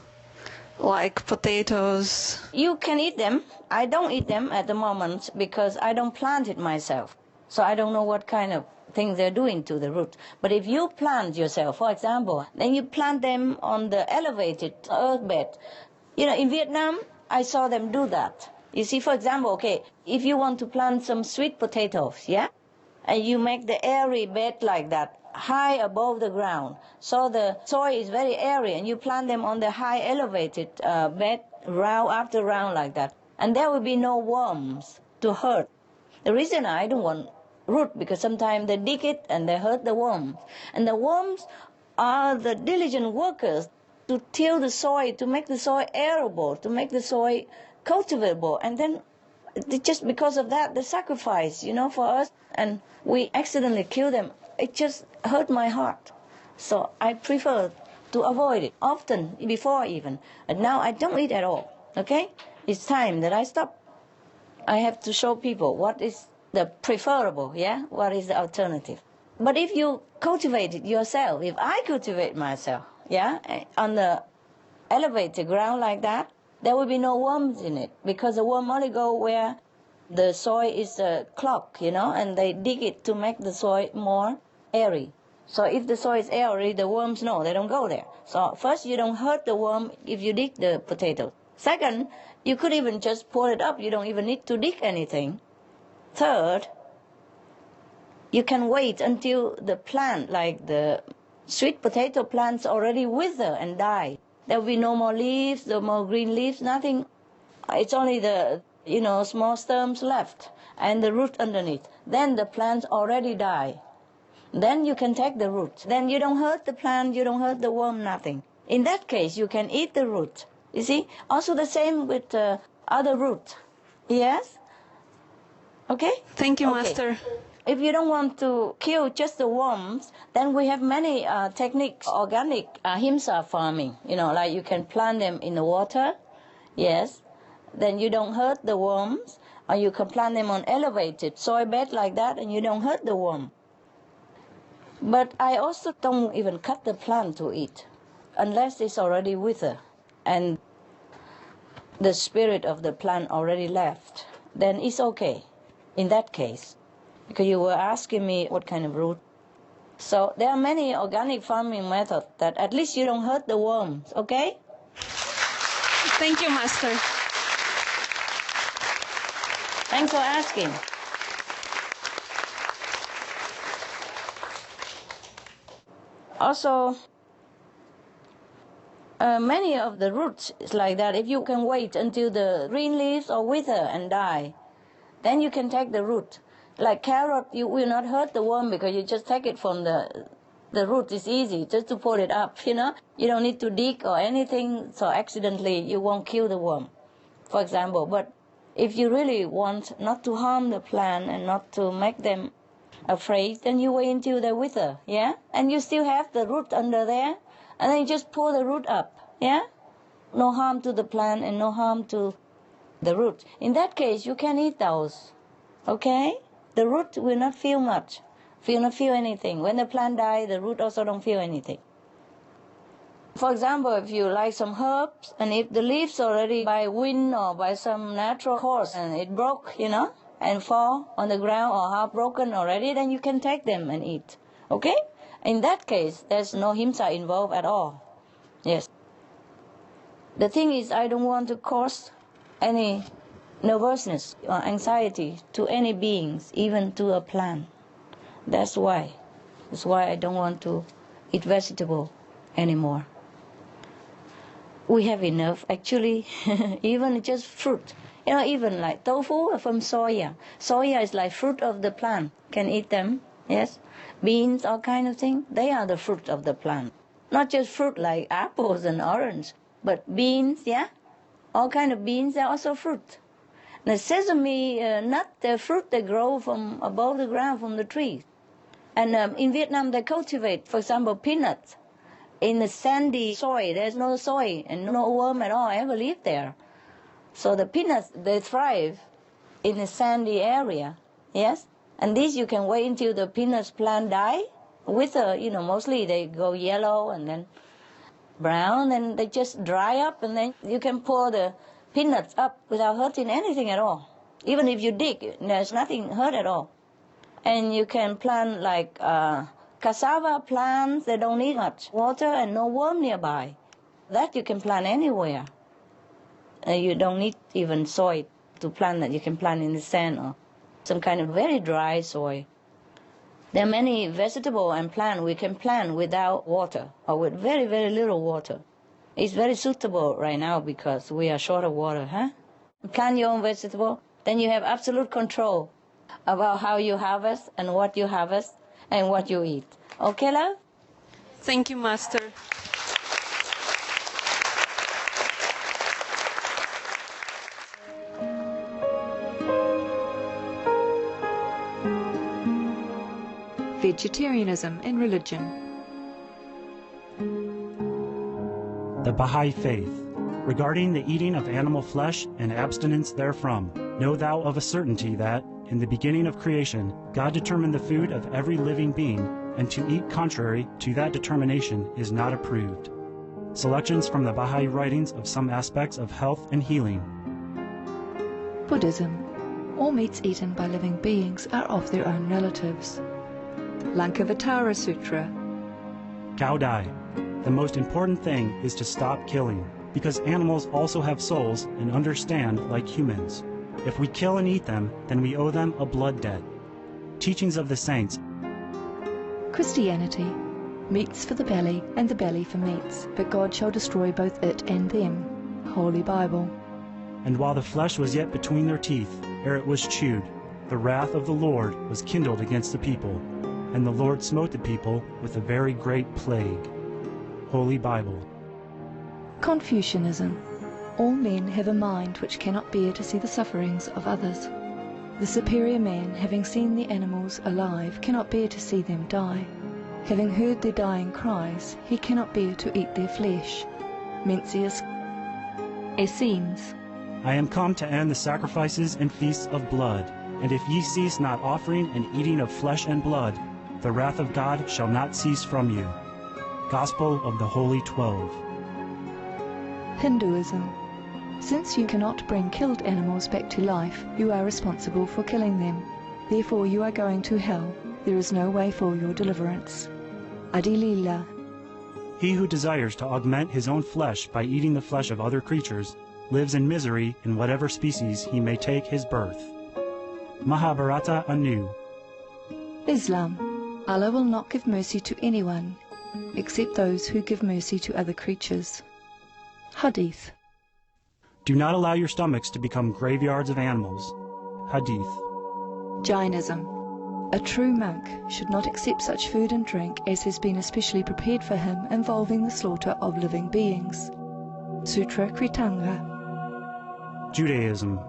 like potatoes? You can eat them. I don't eat them at the moment because I don't plant it myself. So I don't know what kind of things they're doing to the root. But if you plant yourself, for example, then you plant them on the elevated earth bed. In Vietnam, I saw them do that. You see, for example, okay, if you want to plant some sweet potatoes, yeah? And you make the airy bed like that, high above the ground. So the soil is very airy, and you plant them on the high elevated bed, round after round like that. And there will be no worms to hurt. The reason I don't want root, because sometimes they dig it and they hurt the worms. And the worms are the diligent workers to till the soil, to make the soil arable, to make the soil cultivable. And then just because of that, the sacrifice, for us, and we accidentally kill them, it just hurt my heart. So I prefer to avoid it, often, before even. And now I don't eat at all, okay? It's time that I stop. I have to show people what is the preferable, yeah? What is the alternative? But if you cultivate it yourself, if I cultivate myself, yeah, on the elevated ground like that, there will be no worms in it, because the worm only go where the soil is clogged, and they dig it to make the soil more airy. So if the soil is airy, the worms, no, they don't go there. So first, you don't hurt the worm if you dig the potato. Second, you could even just pull it up. You don't even need to dig anything. Third, you can wait until the plant, like the sweet potato plants, already wither and die. There will be no more leaves, no more green leaves, nothing. It's only the, small stems left and the root underneath. Then the plants already die. Then you can take the root. Then you don't hurt the plant, you don't hurt the worm, nothing. In that case, you can eat the root. You see? Also the same with other root. Yes? Okay? Thank you, Master. If you don't want to kill just the worms, then we have many techniques, organic ahimsa farming. Like you can plant them in the water. Yes. Then you don't hurt the worms. Or you can plant them on elevated soil bed like that, and you don't hurt the worm. But I also don't even cut the plant to eat, unless it's already withered and the spirit of the plant already left. Then it's okay in that case. Because you were asking me what kind of root. So there are many organic farming methods that at least you don't hurt the worms, okay? Thank you, Master. Thanks for asking. Also, many of the roots is like that. If you can wait until the green leaves or wither and die, then you can take the root. Like carrot, you will not hurt the worm because you just take it from the root. It's easy just to pull it up, You don't need to dig or anything, so accidentally you won't kill the worm, for example. But if you really want not to harm the plant and not to make them afraid, then you wait until they wither, yeah? And you still have the root under there, and then you just pull the root up, yeah? No harm to the plant and no harm to the root. In that case, you can eat those, okay? The root will not feel much, will not feel anything. When the plant dies, the root also don't feel anything. For example, if you like some herbs, and if the leaves already by wind or by some natural cause, and it broke, and fall on the ground or half broken already, then you can take them and eat, okay? In that case, there's no himsa involved at all, yes. The thing is, I don't want to cause any nervousness or anxiety to any beings, even to a plant. That's why I don't want to eat vegetable anymore. We have enough, actually, even just fruit. Even like tofu from soya. Soya is like fruit of the plant. Can eat them, yes. Beans, all kind of thing. They are the fruit of the plant. Not just fruit like apples and orange, but beans, yeah. All kind of beans are also fruit. The sesame nut, the fruit they grow from above the ground from the trees. And in Vietnam they cultivate, for example, peanuts. In the sandy soil, there's no soil and no worm at all ever live there. So the peanuts, they thrive in a sandy area, yes? And these you can wait until the peanuts plant die. Wither, mostly they go yellow and then brown, and they just dry up, and then you can pour the peanuts up without hurting anything at all. Even if you dig, there's nothing hurt at all. And you can plant like cassava plants. They don't need much water and no worm nearby. That you can plant anywhere. You don't need even soil to plant that. You can plant in the sand or some kind of very dry soil. There are many vegetable and plant we can plant without water or with very, very little water. It's very suitable right now because we are short of water, huh? Plant your own vegetable, then you have absolute control about how you harvest and what you harvest and what you eat. Okay, love? Thank you, Master. Vegetarianism in religion. The Baha'i Faith. Regarding the eating of animal flesh and abstinence therefrom, know thou of a certainty that, in the beginning of creation, God determined the food of every living being, and to eat contrary to that determination is not approved. Selections from the Baha'i writings of some aspects of health and healing. Buddhism. All meats eaten by living beings are of their own relatives. Lankavatara Sutra. Cao Dai. The most important thing is to stop killing. because animals also have souls and understand like humans. If we kill and eat them, then we owe them a blood debt. Teachings of the Saints. Christianity. Meats for the belly, and the belly for meats, but God shall destroy both it and them. Holy Bible. And while the flesh was yet between their teeth, ere it was chewed, the wrath of the Lord was kindled against the people, and the Lord smote the people with a very great plague. Holy Bible. Confucianism. All men have a mind which cannot bear to see the sufferings of others. The superior man, having seen the animals alive, cannot bear to see them die. Having heard their dying cries, he cannot bear to eat their flesh. Mencius. Essenes. I am come to end the sacrifices and feasts of blood, and if ye cease not offering and eating of flesh and blood, the wrath of God shall not cease from you. Gospel of the Holy 12. Hinduism. Since you cannot bring killed animals back to life, you are responsible for killing them. Therefore you are going to hell. There is no way for your deliverance. Adilila. He who desires to augment his own flesh by eating the flesh of other creatures lives in misery in whatever species he may take his birth. Mahabharata anew. Islam. Allah will not give mercy to anyone, except those who give mercy to other creatures. Hadith. Do not allow your stomachs to become graveyards of animals. Hadith. Jainism. A true monk should not accept such food and drink as has been especially prepared for him involving the slaughter of living beings. Sutra Kritanga. Judaism.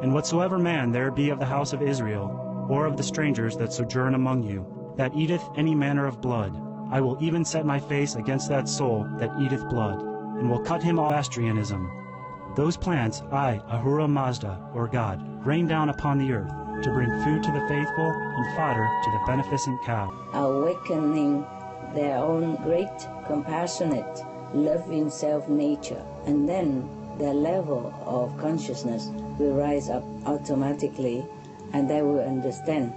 And whatsoever man there be of the house of Israel, or of the strangers that sojourn among you, that eateth any manner of blood, I will even set my face against that soul that eateth blood, and will cut him off. Zoroastrianism. Those plants I, Ahura Mazda, or God, rain down upon the earth, to bring food to the faithful and fodder to the beneficent cow. Awakening their own great, compassionate, loving self-nature, and then their level of consciousness will rise up automatically, and they will understand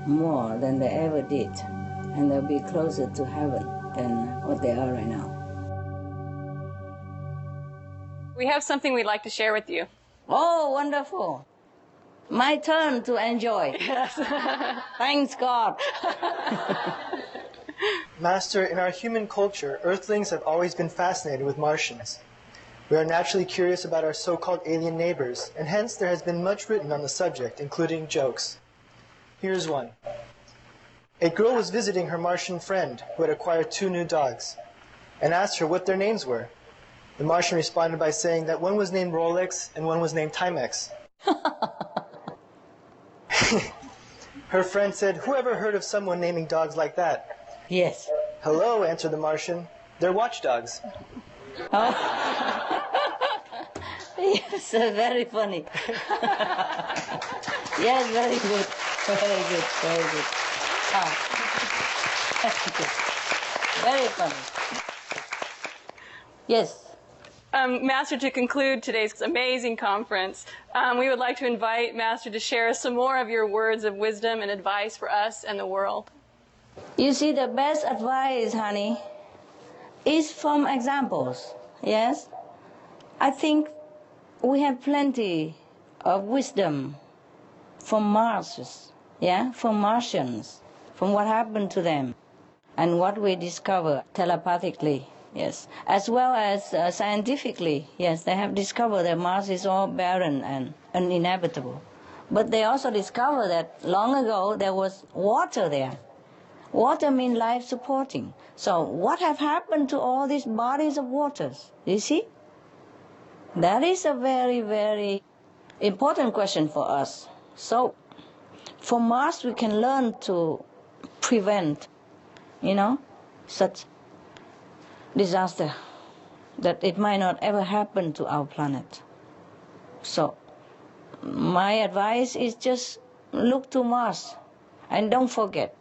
more than they ever did, and they'll be closer to heaven than what they are right now. We have something we'd like to share with you. Oh, wonderful. My turn to enjoy. Yes. Thanks God. Master, in our human culture, Earthlings have always been fascinated with Martians. We are naturally curious about our so-called alien neighbors, and hence there has been much written on the subject, including jokes. Here's one. A girl was visiting her Martian friend, who had acquired 2 new dogs, and asked her what their names were. The Martian responded by saying that one was named Rolex and one was named Timex. Her friend said, "Who ever heard of someone naming dogs like that?" Yes. "Hello," answered the Martian. "They're watchdogs." Oh. Yes, very funny. Yes, very good. Very good, very good. Ah. Very funny. Yes. Master, to conclude today's amazing conference, we would like to invite Master to share some more of your words of wisdom and advice for us and the world. You see, the best advice, honey, is from examples. Yes? I think we have plenty of wisdom from Mars, yeah, from Martians, from what happened to them and what we discover telepathically. Yes, as well as scientifically, yes, they have discovered that Mars is all barren and uninhabitable. But they also discovered that long ago there was water there. Water means life supporting. So what have happened to all these bodies of waters? You see? That is a very, very important question for us. So from Mars we can learn to prevent, such disaster, that it might not ever happen to our planet. So my advice is just look to Mars and don't forget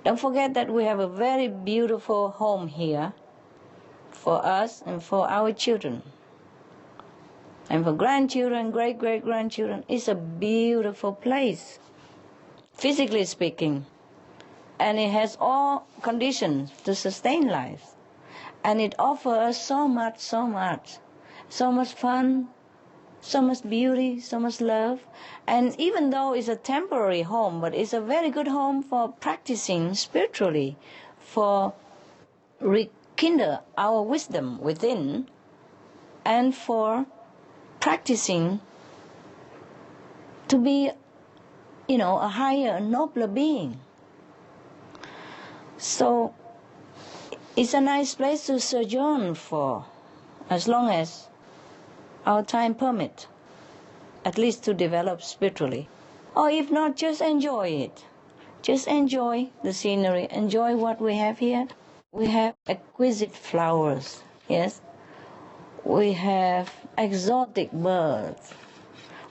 that we have a very beautiful home here for us and for our children. And for grandchildren, great-great-grandchildren, it's a beautiful place, physically speaking. And it has all conditions to sustain life. And it offers so much, so much. So much fun, so much beauty, so much love. And even though it's a temporary home, but it's a very good home for practicing spiritually, for rekindle our wisdom within, and for practicing to be, a higher, nobler being. So it's a nice place to sojourn for, as long as our time permits, at least to develop spiritually. Or if not, just enjoy it. Just enjoy the scenery, enjoy what we have here. We have exquisite flowers, yes. We have exotic birds.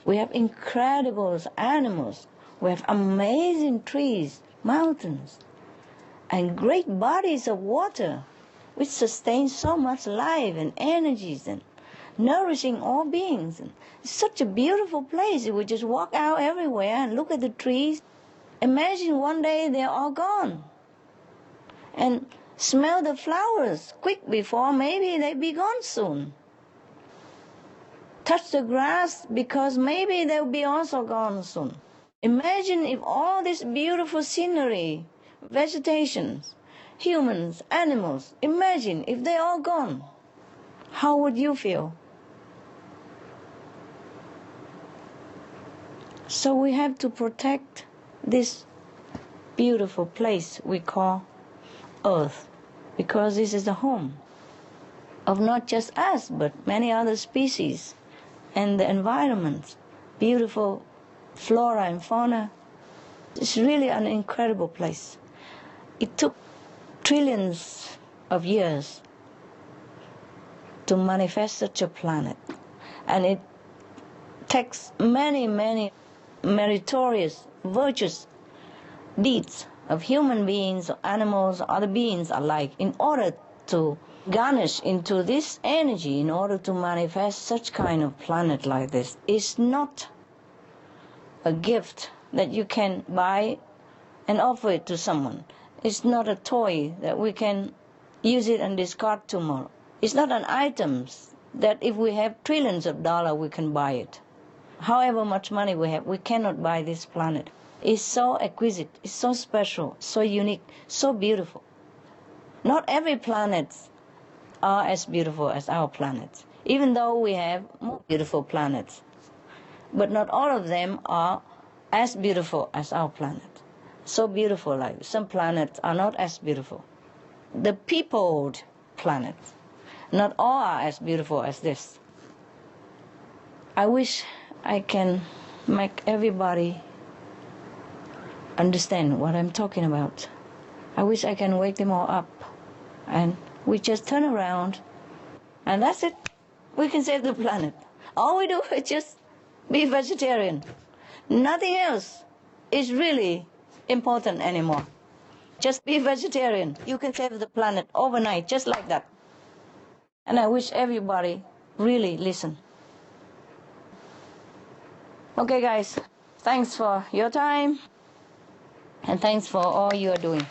We have incredible animals. We have amazing trees, mountains, and great bodies of water, which sustain so much life and energies and nourishing all beings. And it's such a beautiful place. We just walk out everywhere and look at the trees. Imagine one day they're all gone. And smell the flowers quick before maybe they be gone soon. Touch the grass because maybe they'll be also gone soon. Imagine if all this beautiful scenery, vegetations, humans, animals, imagine if they're all gone. How would you feel? So we have to protect this beautiful place we call Earth, because this is the home of not just us, but many other species and the environment, beautiful flora and fauna. It's really an incredible place. It took trillions of years to manifest such a planet, and it takes many, many meritorious, virtuous deeds of human beings, or animals, or other beings alike, in order to garnish into this energy, in order to manifest such kind of planet like this. It's not a gift that you can buy and offer it to someone. It's not a toy that we can use it and discard tomorrow. It's not an item that if we have trillions of dollars we can buy it. However much money we have, we cannot buy this planet. It's so exquisite, it's so special, so unique, so beautiful. Not every planet are as beautiful as our planet, even though we have more beautiful planets. But not all of them are as beautiful as our planet. So beautiful, like some planets are not as beautiful. The peopled planets, not all are as beautiful as this. I wish I can make everybody understand what I'm talking about. I wish I can wake them all up, and we just turn around, and that's it. We can save the planet. All we do is just be vegetarian. Nothing else is really important anymore. Just be vegetarian. You can save the planet overnight, just like that. And I wish everybody really listen. Okay, guys, thanks for your time, and thanks for all you are doing.